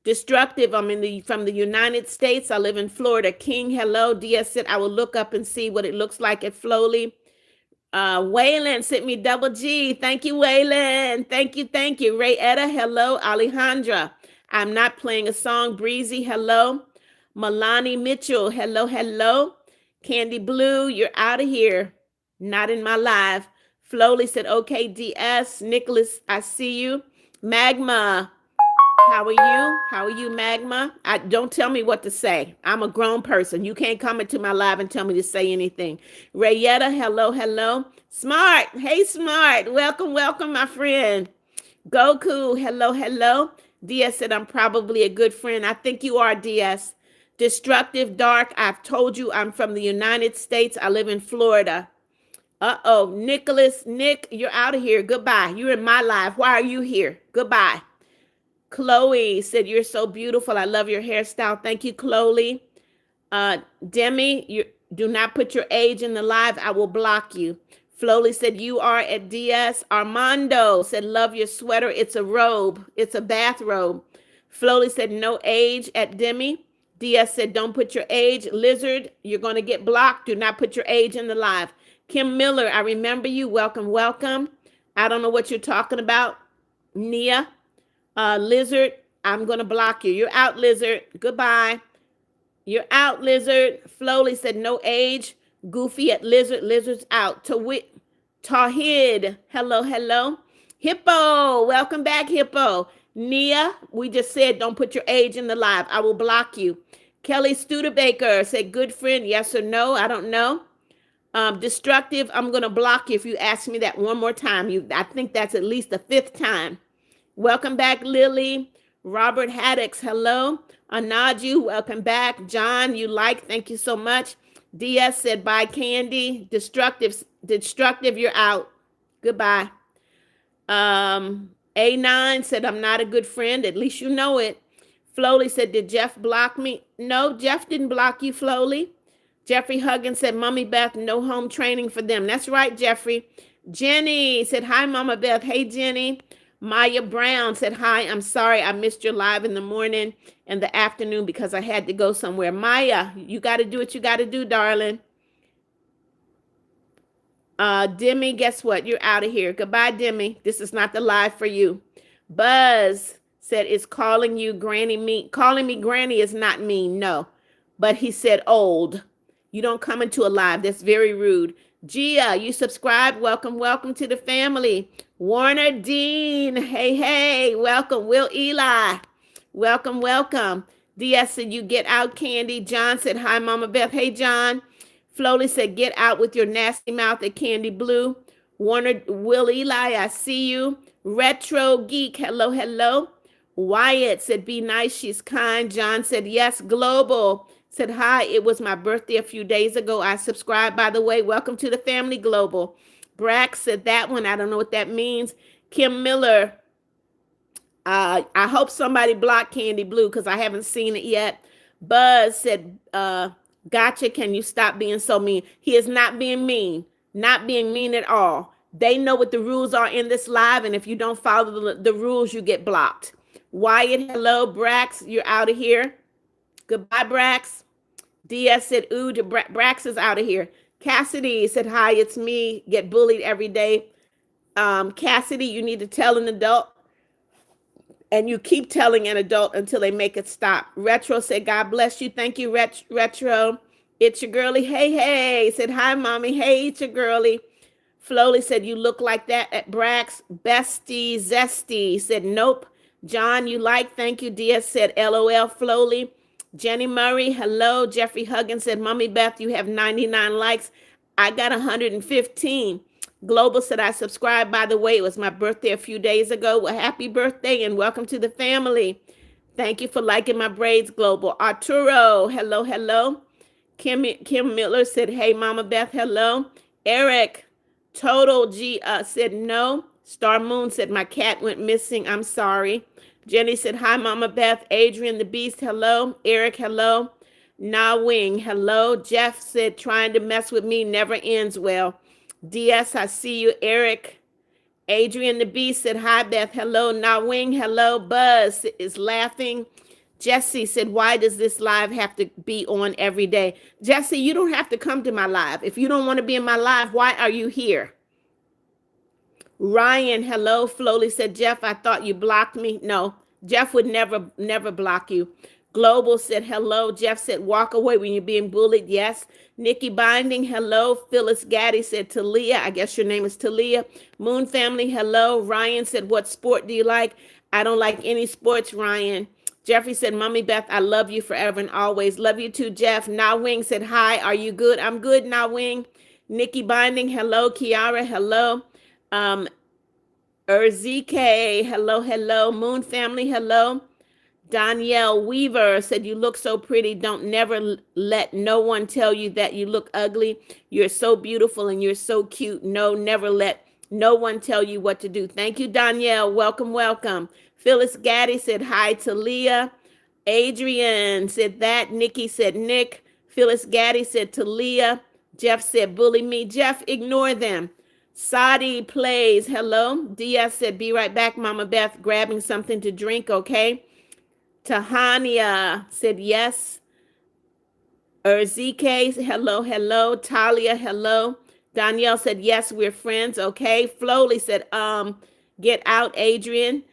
Destructive, I'm from the United States. I live in Florida. King, hello. DS said I will look up and see what it looks like at Flowly. Waylon sent me double G. Thank you, Waylon. Thank you, thank you. Ray Etta, hello. Alejandra, I'm not playing a song. Breezy, hello. Milani Mitchell, hello, hello. Candy Blue, you're out of here. Not in my live. Flowly said, okay, DS. Nicholas, I see you. Magma, how are you? How are you, Magma? Don't tell me what to say. I'm a grown person. You can't come into my live and tell me to say anything. Rayetta, hello, hello. Smart, hey, Smart. Welcome, welcome, my friend. Goku, hello, hello. DS said, I'm probably a good friend. I think you are, DS. Destructive Dark, I've told you I'm from the United States. I live in Florida. Uh-oh, Nicholas, Nick, you're out of here. Goodbye. You're in my life. Why are you here? Goodbye. Chloe said, you're so beautiful. I love your hairstyle. Thank you, Chloe. Demi, you do not put your age in the live. I will block you. Flowly said, you are at DS. Armando said, love your sweater. It's a robe. It's a bathrobe. Flowly said, no age at Demi. DS said, don't put your age. Lizard, you're going to get blocked. Do not put your age in the live. Kim Miller, I remember you. Welcome, welcome. I don't know what you're talking about. Nia. Lizard, I'm going to block you. You're out, Lizard. Goodbye. You're out, Lizard. Flowly said no age. Goofy at Lizard. Lizard's out. Tawhid, hello, hello. Hippo, welcome back, Hippo. Nia, we just said don't put your age in the live. I will block you. Kelly Studebaker said good friend, yes or no? I don't know. Destructive, I'm going to block you if you ask me that one more time. I think that's at least the 5th time. Welcome back, Lily. Robert Haddix, hello. Anaju, welcome back. John, you thank you so much. DS said bye, Candy. Destructive, you're out. Goodbye. A9 said I'm not a good friend. At least you know it. Flowly said, did Jeff block me? No, Jeff didn't block you, Flowly. Jeffrey Huggins said, Mommy Beth, no home training for them. That's right, Jeffrey. Jenny said, hi, Mama Beth. Hey, Jenny. Maya Brown said, hi, I'm sorry I missed your live in the morning and the afternoon because I had to go somewhere. Maya, you got to do what you got to do, darling. Demi, guess what? You're out of here. Goodbye, Demi. This is not the live for you. Buzz said, it's calling you granny mean. Calling me granny is not mean, no. But he said old. You don't come into a live. That's very rude. Gia, you subscribed. Welcome, welcome to the family. Warner Dean, hey, welcome. Will Eli, welcome, welcome. DS said, you get out, Candy. John said, hi, Mama Beth. Hey, John. Flowly said, get out with your nasty mouth at Candy Blue. Will Eli, I see you. Retro Geek, hello, hello. Wyatt said, be nice, she's kind. John said, yes. Global said, hi, it was my birthday a few days ago. I subscribed, by the way. Welcome to the family, Global. Brack said that one. I don't know what that means. Kim Miller, I hope somebody blocked Candy Blue because I haven't seen it yet. Buzz said, gotcha, can you stop being so mean? He is not being mean. Not being mean at all. They know what the rules are in this live, and if you don't follow the rules, you get blocked. Wyatt, hello. Brax, you're out of here. Goodbye, Brax. DS said, ooh, Brax is out of here. Cassidy said, hi, it's me. Get bullied every day. Cassidy, you need to tell an adult. And you keep telling an adult until they make it stop. Retro said, God bless you. Thank you, Retro. It's your girly. Hey. Said, hi, Mommy. Hey, it's your girly. Flowly said, you look like that at Brax. Bestie, zesty. Said, nope. John, you thank you. DS said, LOL, Flowly. Jenny Murray, hello. Jeffrey Huggins said, Mommy Beth, you have 99 likes. I got 115. Global said, I subscribed. By the way, it was my birthday a few days ago. Well, happy birthday and welcome to the family. Thank you for liking my braids, Global. Arturo, hello, hello. Kim Miller said, hey, Mama Beth, hello. Eric, Total G said no. Star Moon said, my cat went missing. I'm sorry. Jenny said, hi, Mama Beth. Adrian the Beast, hello. Eric, hello. Na Wing, hello. Jeff said, trying to mess with me never ends well. DS, I see you. Eric, Adrian the Beast said, hi, Beth. Hello. Nawing, hello. Buzz is laughing. Jesse said, why does this live have to be on every day? Jesse, you don't have to come to my live. If you don't want to be in my live, why are you here? Ryan, hello. Flowly said, Jeff, I thought you blocked me. No, Jeff would never block you. Global said, hello. Jeff said, walk away when you're being bullied. Yes. Nikki Binding, hello. Phyllis Gaddy said, Talia. I guess your name is Talia. Moon Family, hello. Ryan said, what sport do you like? I don't like any sports, Ryan. Jeffrey said, Mommy Beth, I love you forever and always. Love you too, Jeff. Na Wing said, hi, are you good? I'm good, Na Wing. Nikki Binding, hello. Kiara, hello. Erzike, hello, hello. Moon Family, hello. Danielle Weaver said, you look so pretty. Don't never let no one tell you that you look ugly. You're so beautiful and you're so cute. No, never let no one tell you what to do. Thank you, Danielle. Welcome, welcome. Phyllis Gaddy said, hi to Leah. Adrian said that. Nikki said, Nick. Phyllis Gaddy said to Leah. Jeff said, bully me. Jeff, ignore them. Sadi plays, hello. Diaz said, be right back, Mama Beth, grabbing something to drink, okay? Tahania said, yes. Erzike, hello, hello. Talia, hello. Danielle said, yes, we're friends, okay? Flowly said, get out, Adrian.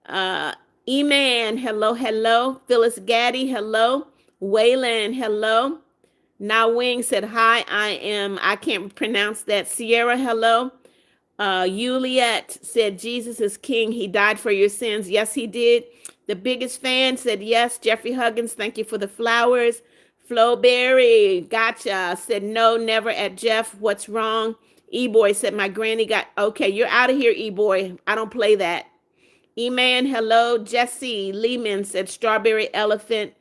Eman, hello, hello. Phyllis Gaddy, hello. Waylon, hello. Nawing said, hi, I can't pronounce that. Sierra, hello. Juliet said, Jesus is king. He died for your sins. Yes, he did. The biggest fan said, yes. Jeffrey Huggins, thank you for the flowers. Flo Berry, gotcha. Said, no, never at Jeff. What's wrong? E-Boy said, my granny got, okay, you're out of here, E-Boy. I don't play that. E-Man, hello. Jesse Lehman said, strawberry elephant.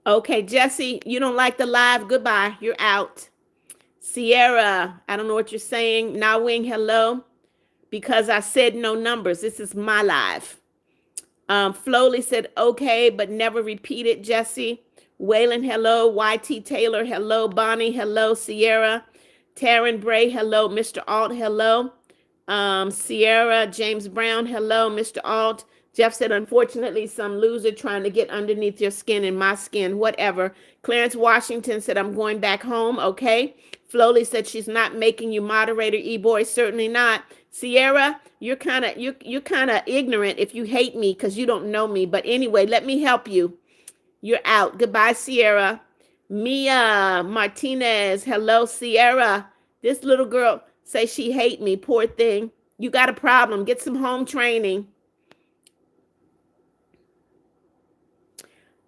Okay, Jesse, you don't like the live. Goodbye. You're out. Sierra, I don't know what you're saying. Nawing, hello. Because I said no numbers. This is my live. Flowly said, okay, but never repeat it, Jesse. Waylon, hello. YT Taylor, hello. Bonnie, hello. Sierra. Taryn Bray, hello. Mr. Alt, hello. Sierra, James Brown, hello. Mr. Alt. Jeff said, unfortunately, some loser trying to get underneath your skin and my skin, whatever. Clarence Washington said, I'm going back home, okay. Flowly said, she's not making you moderator, E-Boy, certainly not. Sierra, you're kind of ignorant if you hate me because you don't know me. But anyway, let me help you. You're out. Goodbye, Sierra. Mia Martinez, hello, Sierra. This little girl say she hate me, poor thing. You got a problem. Get some home training.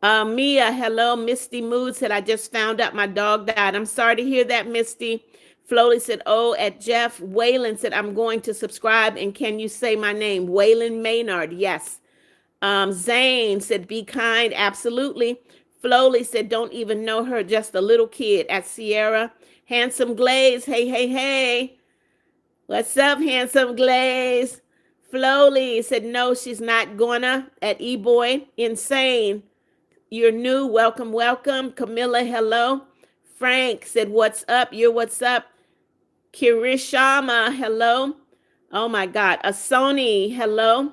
Mia, hello. Misty Mood said, I just found out my dog died. I'm sorry to hear that, Misty. Flowly said, oh, at Jeff. Waylon said, I'm going to subscribe. And can you say my name? Waylon Maynard. Yes. Zane said, be kind. Absolutely. Flowly said, don't even know her. Just a little kid. At Sierra. Handsome Glaze. Hey, hey, hey. What's up, Handsome Glaze? Flowly said, no, she's not gonna. At E-Boy. Insane. You're new. Welcome, welcome. Camilla, hello. Frank said, what's up? You're what's up. Kirishama, hello. Oh my God. Asoni, hello.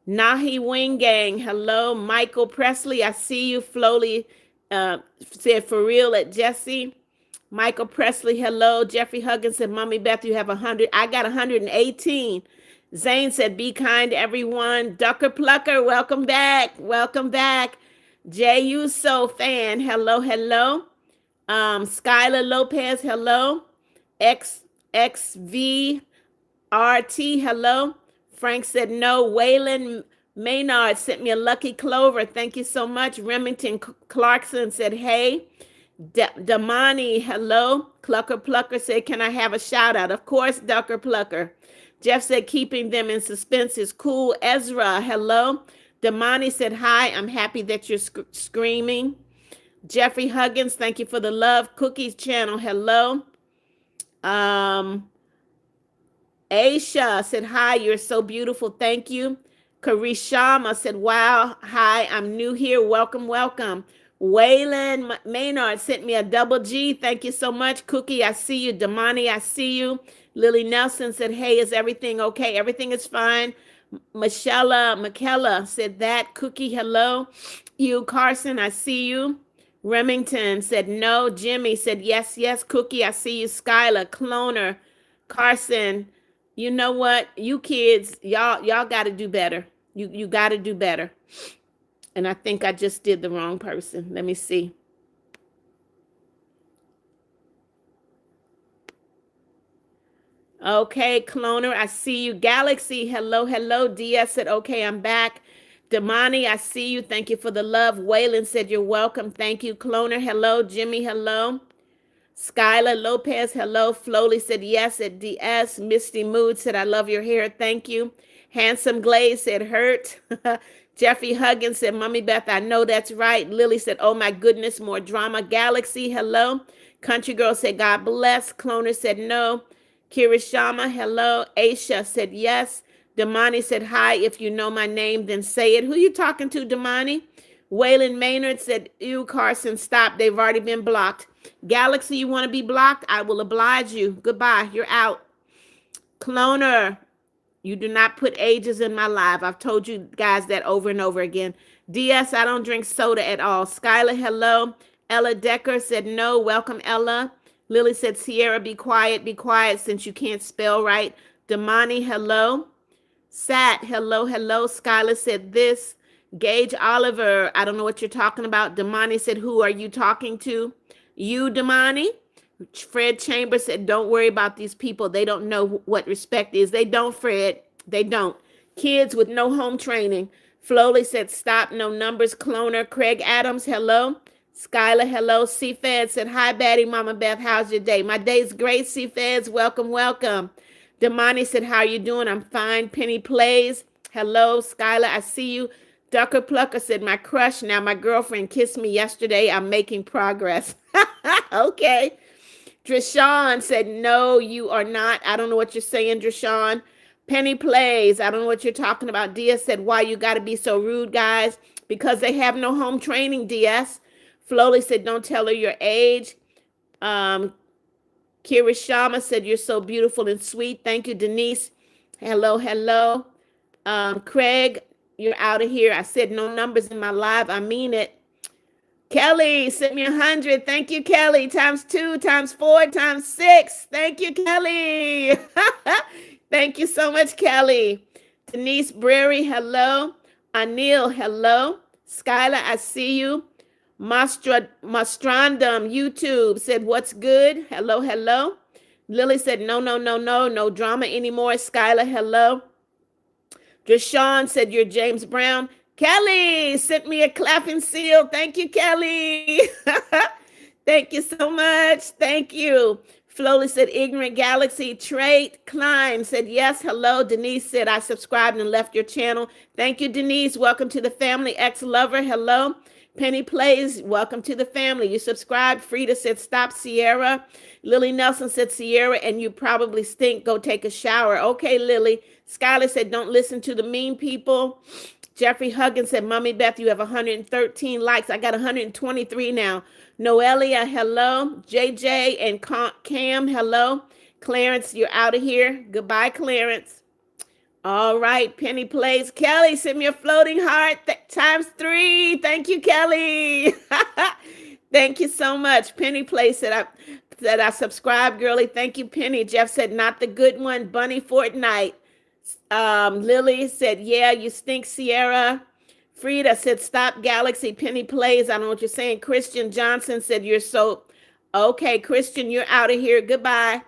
Nahi Wing Gang, hello. Michael Presley, I see you. Flowly said, for real at Jesse. Michael Presley, hello. Jeffrey Huggins said, Mommy Beth, you have 100. I got 118. Zane said, be kind to everyone. Ducker Plucker, welcome back. Welcome back. Jay Uso fan, hello, hello. Skylar Lopez, hello. XXVRT, hello. Frank said no. Waylon Maynard sent me a lucky clover. Thank you so much. Remington Clarkson said, hey. Damani, hello. Clucker Plucker said, can I have a shout out? Of course, Ducker Plucker. Jeff said, keeping them in suspense is cool. Ezra, hello. Damani said, hi, I'm happy that you're screaming. Jeffrey Huggins, thank you for the love. Cookies channel, hello. Aisha said, hi, you're so beautiful. Thank you. Karishama said, wow, hi, I'm new here. Welcome, welcome. Waylon Maynard sent me a double G. Thank you so much. Cookie, I see you. Damani, I see you. Lily Nelson said, hey, is everything okay? Everything is fine. McKella said that. Cookie, hello. You, Carson, I see you. Remington said no. Jimmy said yes, yes. Cookie, I see you. Skylar, Cloner, Carson. You know what? You kids, y'all got to do better. You got to do better. And I think I just did the wrong person. Let me see. Okay, Cloner, I see you. Galaxy, hello, hello. DS said, okay, I'm back. Damani, I see you. Thank you for the love. Waylon said, you're welcome. Thank you. Cloner, hello. Jimmy, hello. Skylar Lopez, hello. Flowly said yes at DS. Misty Mood said, I love your hair. Thank you. Handsome Glaze said, hurt. Jeffrey Huggins said, Mommy Beth, I know that's right. Lily said, oh my goodness, more drama. Galaxy, hello. Country Girl said, God bless. Cloner said, no. Kirishama, hello. Aisha said, yes. Damani said, hi. If you know my name, then say it. Who you talking to, Damani? Waylon Maynard said, ew, Carson, stop. They've already been blocked. Galaxy, you want to be blocked? I will oblige you. Goodbye. You're out. Cloner, you do not put ages in my life. I've told you guys that over and over again. DS, I don't drink soda at all. Skylar, hello. Ella Decker said no. Welcome, Ella. Lily said, Sierra, be quiet since you can't spell right. Damani, hello. Sat, hello, hello. Skylar said this. Gage Oliver, I don't know what you're talking about. Damani said, who are you talking to? You, Damani? Fred Chambers said, don't worry about these people. They don't know what respect is. They don't, Fred. They don't. Kids with no home training. Flowley said, stop, no numbers. Cloner. Craig Adams, hello. Skylar, hello. C-Fed said, hi, Batty, Mama Beth. How's your day? My day's great, C-Feds. Welcome, welcome. Damani said, how are you doing? I'm fine. Penny Plays. Hello, Skylar. I see you. Ducker Plucker said, my crush. Now, my girlfriend kissed me yesterday. I'm making progress. Okay. Drashawn said, no, you are not. I don't know what you're saying, Drashawn. Penny Plays. I don't know what you're talking about. DS said, why you got to be so rude, guys? Because they have no home training, DS. Flowley said, don't tell her your age. Kirishama said, you're so beautiful and sweet. Thank you, Denise. Hello, hello. Craig, you're out of here. I said no numbers in my live. I mean it. Kelly sent me 100. Thank you, Kelly. Times 2, times 4, times 6. Thank you, Kelly. Thank you so much, Kelly. Denise Breary, hello. Anil, hello. Skylar, I see you. Mastrandum YouTube said, what's good? Hello, hello. Lily said, no drama anymore. Skylar, hello. Deshaun said, you're James Brown. Kelly sent me a clapping seal. Thank you, Kelly. Thank you so much. Thank you. Flowley said, ignorant galaxy trait. Klein said, yes, hello. Denise said, I subscribed and left your channel. Thank you, Denise. Welcome to the family. Ex-lover, hello. Penny Plays, welcome to the family. You subscribed. Frida said, stop, Sierra. Lily Nelson said, Sierra, and you probably stink. Go take a shower. Okay, Lily. Skylar said, don't listen to the mean people. Jeffrey Huggins said, Mommy Beth, you have 113 likes. I got 123 now. Noelia, hello. JJ and Cam, hello. Clarence, you're out of here. Goodbye, Clarence. All right, Penny Plays. Kelly, send me a floating heart times 3. Thank you, Kelly. Thank you so much. Penny Plays said I subscribed, girly. Thank you, Penny. Jeff said, not the good one. Bunny Fortnite. Lily said, yeah, you stink, Sierra. Frida said, stop, Galaxy. Penny Plays. I don't know what you're saying. Christian Johnson said, you're so... Okay, Christian, you're out of here. Goodbye.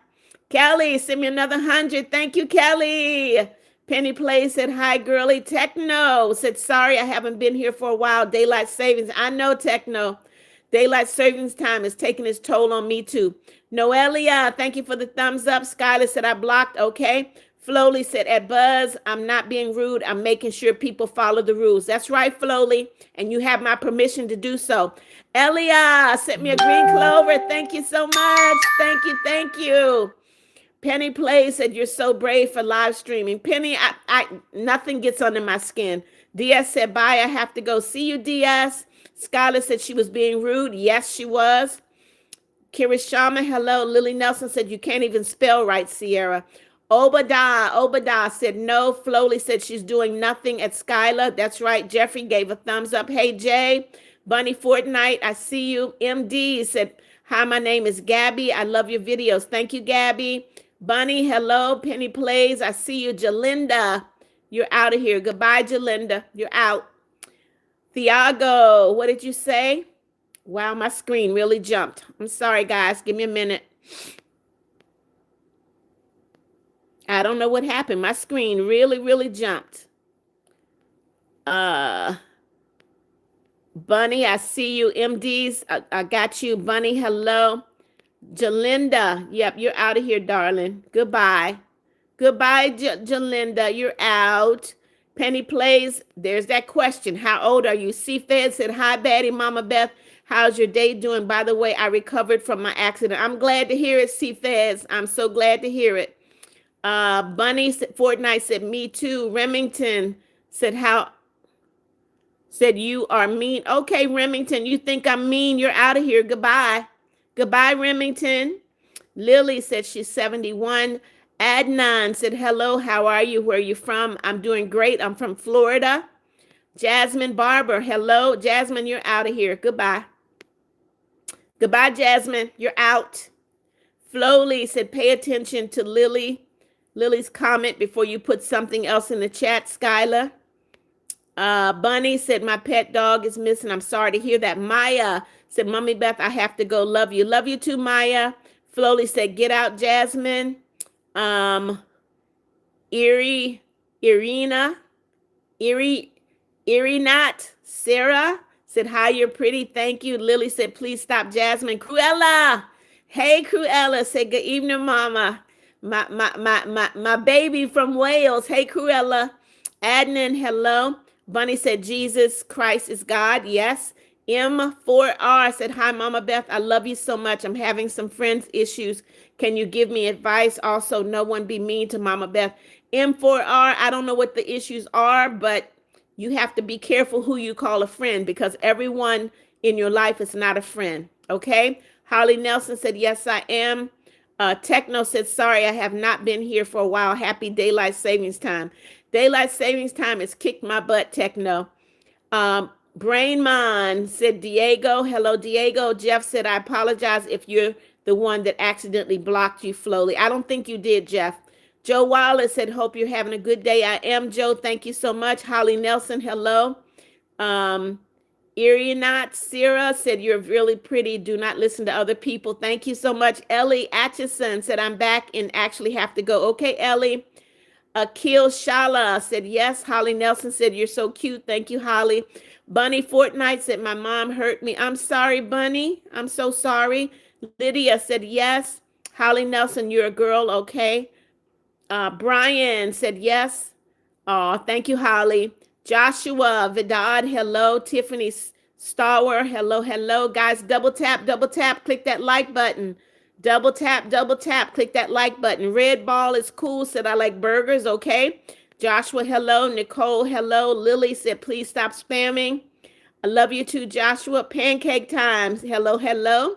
Kelly, send me another 100. Thank you, Kelly. Penny Plays said, hi, girly. Techno said, sorry, I haven't been here for a while. Daylight savings. I know, Techno. Daylight savings time is taking its toll on me, too. Noelia, thank you for the thumbs up. Skylar said, I blocked. Okay. Flowley said, at Buzz, I'm not being rude. I'm making sure people follow the rules. That's right, Flowley. And you have my permission to do so. Elia sent me a green clover. Thank you so much. Thank you. Thank you. Penny Plays said, you're so brave for live streaming. Penny, I nothing gets under my skin. DS said, bye, I have to go. See you, DS. Skylar said she was being rude. Yes, she was. Kirishama, hello. Lily Nelson said you can't even spell right, Sierra. Obadiah said no. Flowley said she's doing nothing at Skylar. That's right. Jeffrey gave a thumbs up. Hey, Jay. Bunny Fortnite, I see you. MD said, hi, my name is Gabby. I love your videos. Thank you, Gabby. Bunny, hello. Penny Plays, I see you. Jalinda, you're out of here. Goodbye, Jalinda. You're out. Thiago, what did you say? Wow, my screen really jumped. I'm sorry, guys. Give me a minute. I don't know what happened. My screen really, really jumped. Bunny, I see you. MDs, I got you. Bunny, hello. Jalinda, yep, you're out of here, darling. Goodbye. Goodbye, Jalinda. You're out. Penny Plays, there's that question. How old are you? C-Fed said, hi, Batty, Mama Beth. How's your day doing? By the way, I recovered from my accident. I'm glad to hear it, C-Feds. I'm so glad to hear it. Bunny Fortnite said, me too. Remington said, said you are mean. Okay, Remington, you think I'm mean? You're out of here. Goodbye. Goodbye, Remington. Lily said she's 71. Adnan said, hello, how are you? Where are you from? I'm doing great. I'm from Florida. Jasmine Barber, hello. Jasmine, you're out of here. Goodbye. Goodbye, Jasmine. You're out. Flowly said, pay attention to Lily's comment before you put something else in the chat, Skylar. Bunny said, my pet dog is missing. I'm sorry to hear that. Maya said, Mommy Beth, I have to go. Love you. Love you too, Maya. Flowly said, get out, Jasmine. Irina, not Sarah said, hi, you're pretty. Thank you. Lily said, please stop, Jasmine. Cruella. Hey, Cruella said, good evening, Mama. My baby from Wales. Hey, Cruella. Adnan, hello. Bunny said, Jesus Christ is God. Yes. M4R said, hi, Mama Beth. I love you so much. I'm having some friends issues. Can you give me advice? Also, no one be mean to Mama Beth. M4R, I don't know what the issues are, but you have to be careful who you call a friend because everyone in your life is not a friend. Okay. Holly Nelson said, yes, I am. Techno said, sorry, I have not been here for a while. Happy daylight savings time. Daylight savings time has kicked my butt, Techno. Brainmon said, Diego. Hello, Diego. Jeff said, I apologize if you're the one that accidentally blocked you, Flowly. I don't think you did, Jeff. Joe Wallace said, hope you're having a good day. I am, Joe. Thank you so much. Holly Nelson, hello. Not Sarah said, you're really pretty. Do not listen to other people. Thank you so much. Ellie Atchison said, I'm back and actually have to go. Okay, Ellie. Akil Shala said, yes. Holly Nelson said, you're so cute. Thank you, Holly. Bunny Fortnite said, my mom hurt me. I'm sorry, Bunny. I'm so sorry. Lydia said, yes. Holly Nelson, you're a girl. Okay. Brian said, yes. Oh, thank you, Holly. Joshua Vidad, hello. Tiffany Stower, hello, hello. Guys, double tap, click that like button. Double tap, click that like button. Red Ball is cool, said I like burgers, okay. Joshua, hello. Nicole, hello. Lily said, please stop spamming. I love you too, Joshua. Pancake Times, hello, hello.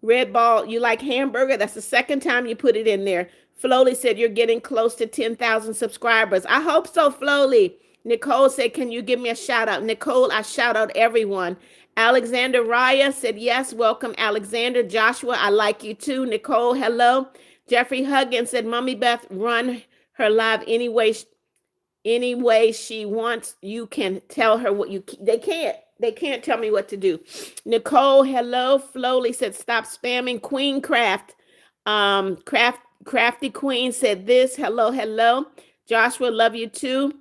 Red Ball, you like hamburger? That's the second time you put it in there. Flowly said, you're getting close to 10,000 subscribers. I hope so, Flowly. Nicole said, can you give me a shout out? Nicole, I shout out everyone. Alexander Raya said, yes, welcome, Alexander. Joshua, I like you too. Nicole, hello. Jeffrey Huggins said, Mommy Beth, run her live anyway she wants. You can tell her what they can't tell me what to do. Nicole, hello. Flowly said, stop spamming. Queen Craft. Crafty Queen said this. Hello, hello. Joshua, love you too.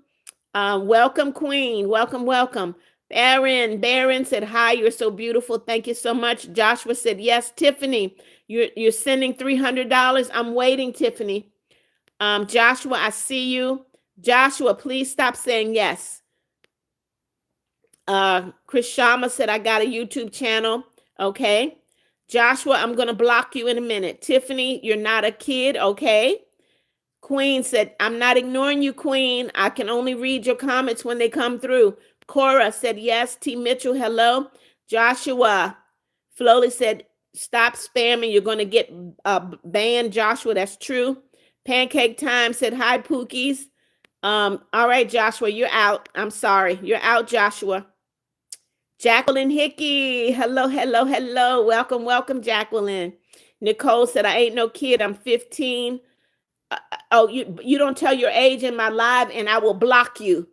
Welcome, Queen. Welcome. Baron said, hi, you're so beautiful. Thank you so much. Joshua said, yes. Tiffany, you're sending $300. I'm waiting, Tiffany. Joshua, I see you. Joshua, please stop saying yes. Chris Sharma said, I got a YouTube channel. Okay. Joshua, I'm going to block you in a minute. Tiffany, you're not a kid. Okay. Queen said, I'm not ignoring you, Queen. I can only read your comments when they come through. Cora said yes. T. Mitchell, hello. Joshua. Flowley said, stop spamming. You're going to get banned, Joshua. That's true. Pancake Time said, hi, Pookies. All right, Joshua, you're out. I'm sorry. You're out, Joshua. Jacqueline Hickey. Hello, hello, hello. Welcome, welcome, Jacqueline. Nicole said, I ain't no kid. I'm 15. Oh, you don't tell your age in my live, and I will block you.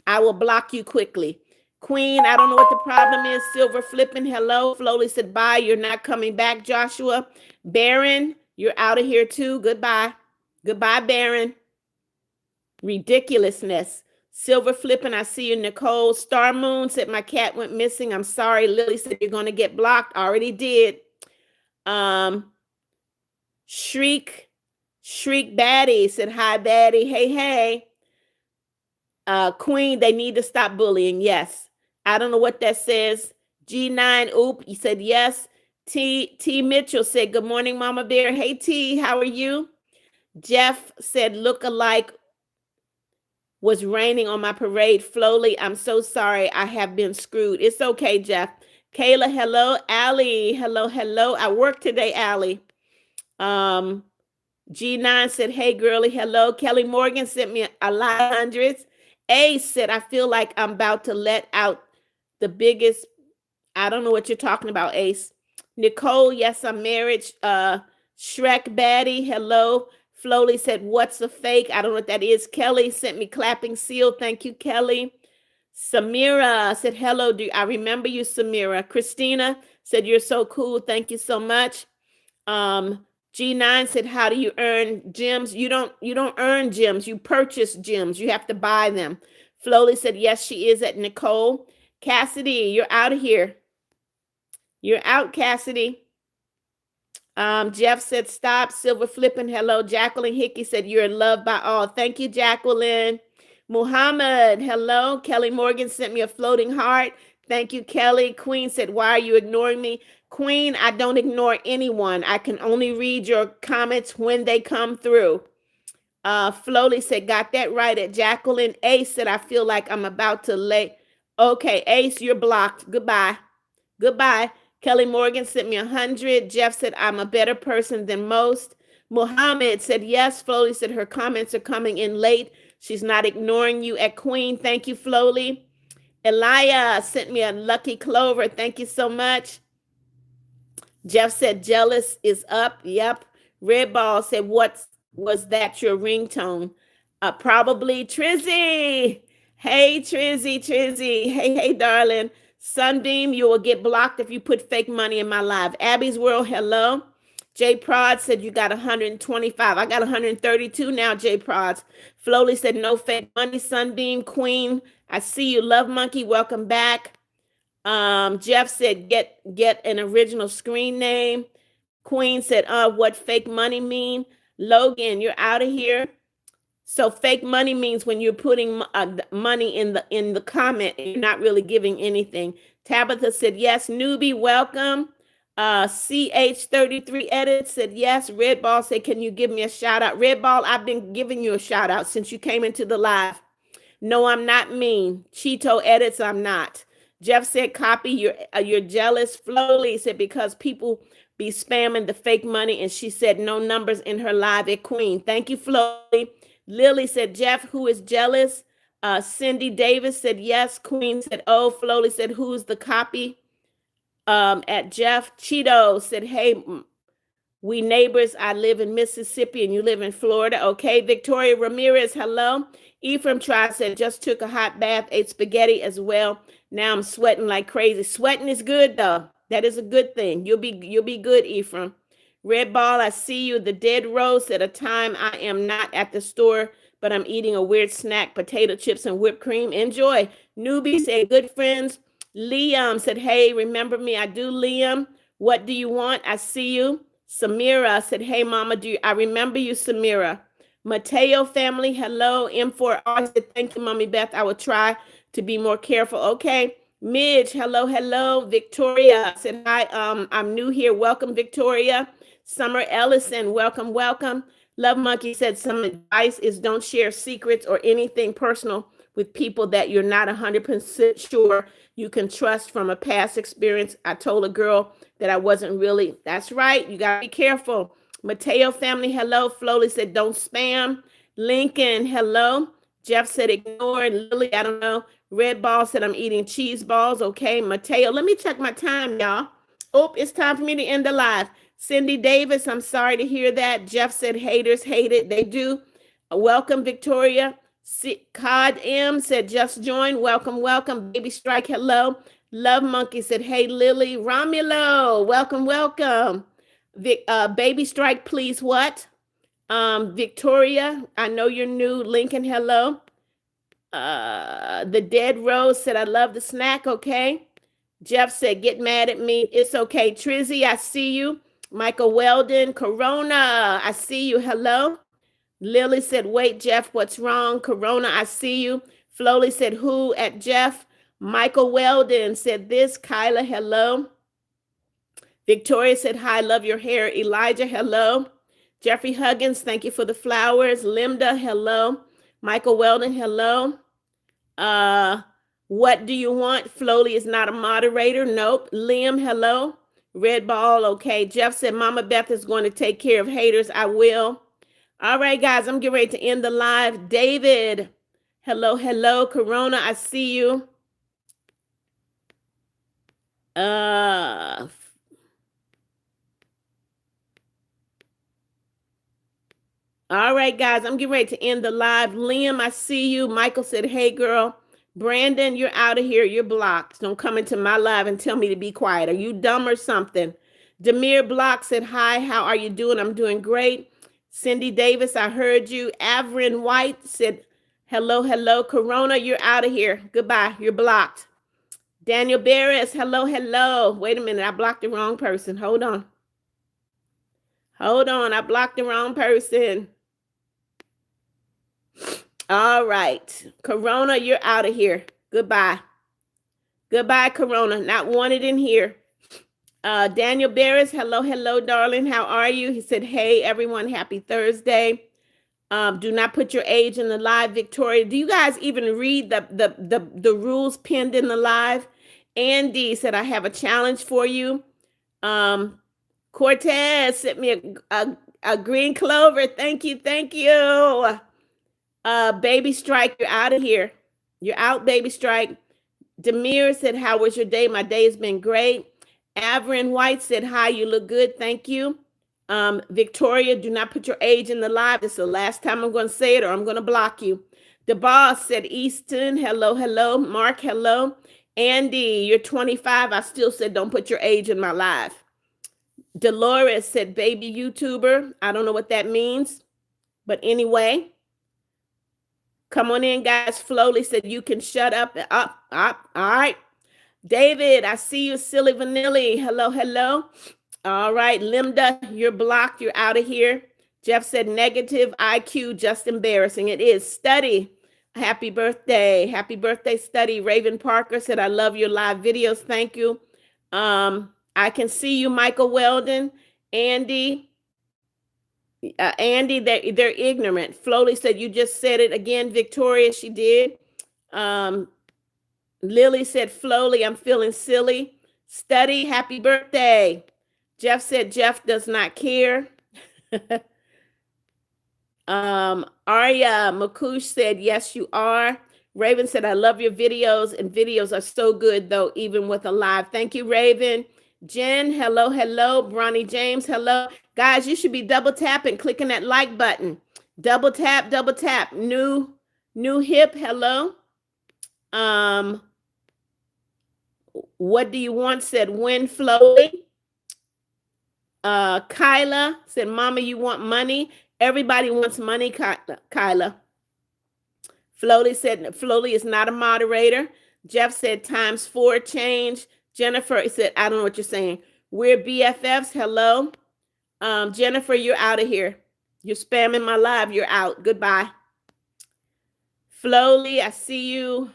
I will block you quickly. Queen, I don't know what the problem is. Silver flipping, hello. Flowley said, bye. You're not coming back, Joshua. Baron, you're out of here too. Goodbye. Goodbye, Baron. Ridiculousness. Silver flipping, I see you, Nicole. Star Moon said, my cat went missing. I'm sorry. Lily said, you're going to get blocked. Already did. Shriek Baddie said, hi, Baddie. Hey, hey. Queen, they need to stop bullying. Yes. I don't know what that says. G9, oop, you said yes. T Mitchell said, good morning, Mama Bear. Hey, T, how are you? Jeff said, look alike was raining on my parade. Flowley, I'm so sorry. I have been screwed. It's okay, Jeff. Kayla, hello. Allie, hello, hello. I work today, Allie. G9 said, hey, girly, hello. Kelly Morgan sent me a lot of hundreds. Ace said, I feel like I'm about to let out the biggest. I don't know what you're talking about, Ace. Nicole, yes, I'm married. Shrek Baddie, hello. Flowley said, what's a fake? I don't know what that is. Kelly sent me clapping seal. Thank you, Kelly. Samira said, hello. I remember you, Samira. Christina said, you're so cool. Thank you so much. G9 said, how do you earn gems? You don't earn gems. You purchase gems. You have to buy them. Flowley said, yes, she is at Nicole. Cassidy, you're out of here. You're out, Cassidy. Jeff said, stop. Silver flipping, hello. Jacqueline Hickey said, you're in love by all. Thank you, Jacqueline. Muhammad, hello. Kelly Morgan sent me a floating heart. Thank you, Kelly. Queen said, why are you ignoring me? Queen, I don't ignore anyone. I can only read your comments when they come through. Flowley said, got that right at Jacqueline. Ace said, I feel like I'm about to lay. Okay, Ace, you're blocked. Goodbye. Goodbye. Kelly Morgan sent me 100. Jeff said, I'm a better person than most. Muhammad said, yes. Flowley said, her comments are coming in late. She's not ignoring you at Queen. Thank you, Flowley. Elia sent me a lucky clover. Thank you so much. Jeff said, jealous is up. Yep. Red Ball said, was that your ringtone? Probably Trizzy. Hey, Trizzy. Hey, darling. Sunbeam, you will get blocked if you put fake money in my live. Abby's World, hello. J Prod said you got 125. I got 132 now, J Prods. Flowley said no fake money. Sunbeam, Queen, I see you. Love Monkey, welcome back. Jeff said get an original screen name. Queen said, what fake money mean? Logan, you're out of here. So fake money means when you're putting money in the comment and you're not really giving anything. Tabitha said, yes. Newbie, welcome. CH33 Edit said, yes. Red Ball said, can you give me a shout out? Red Ball, I've been giving you a shout out since you came into the live. No, I'm not mean. Cheeto Edits, I'm not. Jeff said, copy, you're jealous. Flowley said, because people be spamming the fake money. And she said, no numbers in her live at Queen. Thank you, Flowley. Lily said, Jeff, who is jealous? Cindy Davis said, yes. Queen said, oh. Flowley said, who's the copy? At Jeff. Cheeto said, hey, we neighbors. I live in Mississippi and you live in Florida. Okay. Victoria Ramirez, hello. Ephraim Tribe said, just took a hot bath, ate spaghetti as well. Now I'm sweating like crazy. Sweating is good though. That is a good thing. You'll be good, Ephraim. Red Ball, I see you. The Dead Rose at a time I am not at the store, but I'm eating a weird snack, potato chips and whipped cream. Enjoy. Newbie said, good friends. Liam said, hey, remember me? I do, Liam. What do you want? I see you. Samira said, hey, mama, I remember you, Samira. Mateo family, hello. M4R said, thank you, Mommy Beth. I will try to be more careful. Okay. Midge, hello. Victoria said, hi, I'm new here. Welcome, Victoria. Summer Ellison, welcome. Love Monkey said, some advice is don't share secrets or anything personal with people that you're not 100% sure you can trust from a past experience. I told a girl that I wasn't really, that's right, you got to be careful. Mateo family, hello. Floly said, don't spam. Lincoln, hello. Jeff said, ignore. Lily, I don't know. Red Ball said, I'm eating cheese balls. Okay. Mateo, let me check my time, y'all. Oh, it's time for me to end the live. Cindy Davis, I'm sorry to hear that. Jeff said, haters hate it. They do. Welcome, Victoria. Cod M said, just join. Welcome, welcome. Baby Strike, hello. Love Monkey said, hey, Lily. Romulo, welcome, welcome. Baby Strike, please what? Victoria, I know you're new. Lincoln, hello. The Dead Rose said, I love the snack, okay. Jeff said, get mad at me. It's okay. Trizzy, I see you. Michael Weldon, Corona, I see you. Hello. Lily said, wait, Jeff, what's wrong? Corona, I see you. Floly said, who at Jeff? Michael Weldon said this. Kyla, hello. Victoria said, hi, love your hair. Elijah, hello. Jeffrey Huggins, thank you for the flowers. Linda, hello. Michael Weldon, hello. What do you want? Floly is not a moderator. Nope. Liam, hello. Red Ball, okay. Jeff said, Mama Beth is going to take care of haters. I will. All right, guys, I'm getting ready to end the live. David, hello, hello. Corona, I see you. All right, guys, I'm getting ready to end the live. Liam, I see you. Michael said, hey, girl. Brandon, you're out of here. You're blocked. Don't come into my live and tell me to be quiet. Are you dumb or something? Demir Block said, hi, how are you doing? I'm doing great. Cindy Davis, I heard you. Avrin White said, hello, hello. Corona, you're out of here. Goodbye. You're blocked. Daniel Barris, hello, hello. Wait a minute. I blocked the wrong person. Hold on. Hold on. I blocked the wrong person. All right. Corona, you're out of here. Goodbye. Goodbye, Corona. Not wanted in here. Daniel Barris, hello, hello, darling. How are you? He said, hey, everyone, happy Thursday. Do not put your age in the live, Victoria. Do you guys even read the rules pinned in the live? Andy said, I have a challenge for you. Cortez sent me a green clover. Thank you, thank you. Baby Strike, you're out of here. You're out, Baby Strike. Demir said, how was your day? My day has been great. Avrin White said, hi, you look good. Thank you. Victoria, do not put your age in the live. This is the last time I'm going to say it or I'm going to block you. The boss said, Easton, hello, hello. Mark, hello. Andy, you're 25. I still said, don't put your age in my live. Dolores said, baby YouTuber. I don't know what that means. But anyway, come on in, guys. Floly said, you can shut up. Up. All right. David, I see you, Silly Vanilli. Hello, hello. All right, Linda, you're blocked. You're out of here. Jeff said, negative IQ, just embarrassing. It is. Study. Happy birthday. Happy birthday, Study. Raven Parker said, I love your live videos. Thank you. I can see you, Michael Weldon. Andy, they're ignorant. Floly said, you just said it again. Victoria, she did. Lily said, Floly, I'm feeling silly. Study, happy birthday. Jeff said, Jeff does not care. Arya Makush said, yes, you are. Raven said, I love your videos, and videos are so good, though, even with a live. Thank you, Raven. Jen, hello, hello. Bronny James, hello. Guys, you should be double tapping, clicking that like button. Double tap, double tap. New hip, hello. What do you want? Said when Flowy. Kyla said, Mama, you want money? Everybody wants money, Kyla. Floly said, Floly is not a moderator. Jeff said, ×4 change. Jennifer said, I don't know what you're saying. We're BFFs. Hello. Jennifer, you're out of here. You're spamming my live. You're out. Goodbye. Floly, I see you.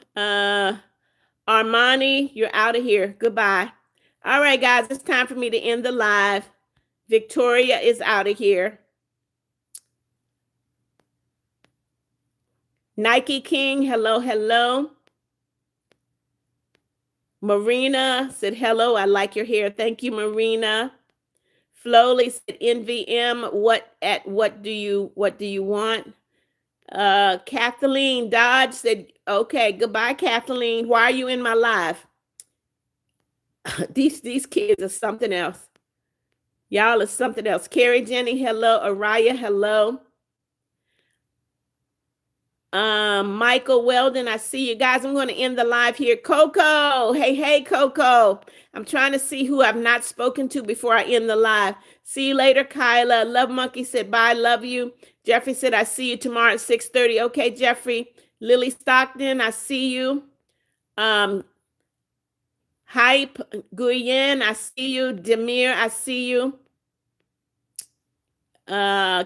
Armani, you're out of here. Goodbye. All right, guys, it's time for me to end the live. Victoria is out of here. Nike King, hello, hello. Marina said, hello, I like your hair. Thank you, Marina. Flowly said, NVM, what do you want? Kathleen Dodge said, okay, goodbye, Kathleen. Why are you in my live? these kids are something else. Y'all are something else. Carrie Jenny, hello. Araya, hello. Michael Weldon, I see you guys. I'm going to end the live here. Coco, hey, Coco. I'm trying to see who I've not spoken to before I end the live. See you later, Kyla. Love Monkey said, bye, love you. Jeffrey said, I see you tomorrow at 6:30. Okay, Jeffrey. Lily Stockton, I see you. Hype, Guyen, I see you. Demir, I see you.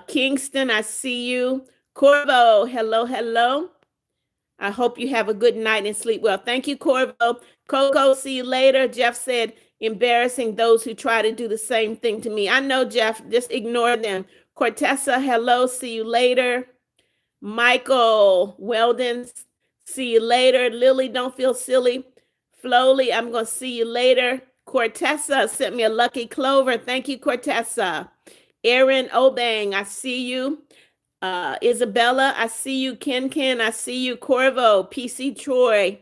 Kingston, I see you. Corvo, hello, hello. I hope you have a good night and sleep well. Thank you, Corvo. Coco, see you later. Jeff said, embarrassing those who try to do the same thing to me. I know, Jeff, just ignore them. Cortessa, hello, see you later. Michael Weldon, see you later. Lily, don't feel silly. Flowly, I'm going to see you later. Cortessa sent me a lucky clover. Thank you, Cortessa. Erin Obang, I see you. Isabella, I see you. Ken, I see you. Corvo, PC Troy.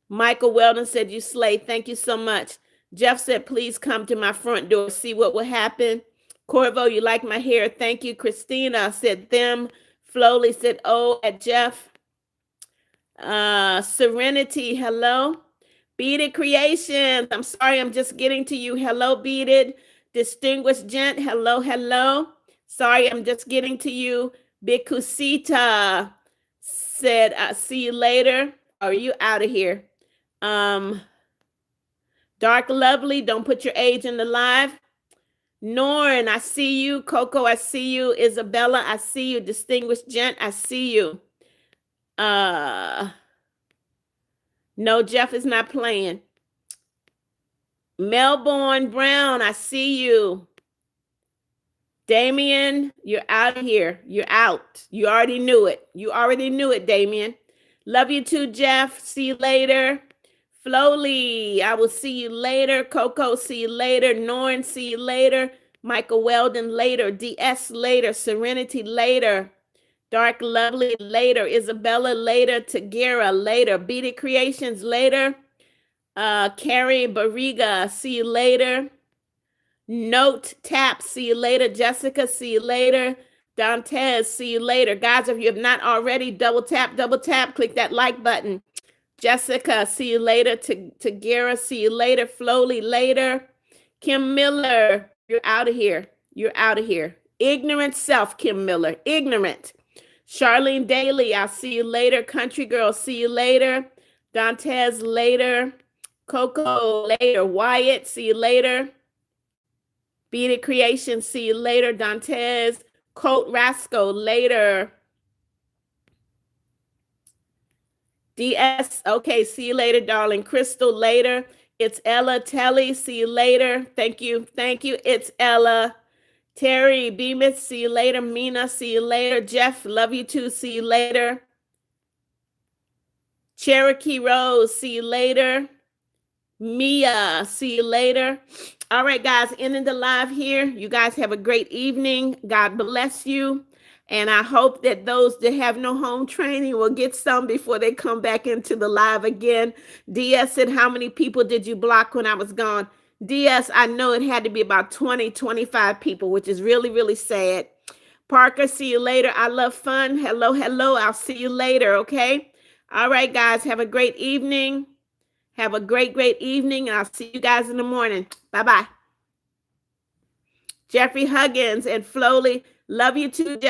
Michael Weldon said, you slay. Thank you so much. Jeff said, please come to my front door, see what will happen. Corvo, you like my hair. Thank you. Christina said them. Flowly said, oh, at Jeff. Serenity, hello. Beaded Creations, I'm sorry, I'm just getting to you. Hello, Beaded. Distinguished Gent, hello, hello. Sorry, I'm just getting to you. Bikusita said, see you later. Are you out of here? Dark Lovely, don't put your age in the live. Norn, I see you. Coco, I see you. Isabella, I see you. Distinguished Gent, I see you. No, Jeff is not playing. Melbourne Brown, I see you. Damien, you're out of here. You're out. You already knew it. You already knew it, Damien. Love you too, Jeff. See you later. Flowly, I will see you later. Coco, see you later. Norn, see you later. Michael Weldon later. DS later. Serenity later. Dark Lovely later. Isabella later. Tagara later. Beaded Creations later. Carrie Barriga, see you later. Note Tap, see you later. Jessica, see you later. Dantes, see you later. Guys, if you have not already, double tap, click that like button. Jessica, see you later. Tagara, see you later. Flowly later. Kim Miller, you're out of here. You're out of here. Ignorant self, Kim Miller. Ignorant. Charlene Daly, I'll see you later. Country Girl, see you later. Dantes later. Coco later. Wyatt, see you later. Beaded Creation, see you later. Dantes. Colt Rasco later. DS, okay, see you later, darling. Crystal later. It's Ella Telly, see you later. Thank you. It's Ella. Terry Bemis, see you later. Mina, see you later. Jeff, love you too. See you later. Cherokee Rose, see you later. Mia, see you later. All right, guys, ending the live here. You guys have a great evening. God bless you. And I hope that those that have no home training will get some before they come back into the live again. DS said, how many people did you block when I was gone? DS, I know it had to be about 20, 25 people, which is really, really sad. Parker, see you later. I love fun. Hello. I'll see you later, okay? All right, guys, have a great evening. Have a great evening, and I'll see you guys in the morning. Bye-bye. Jeffrey Huggins and Flowly, love you too, Jeff.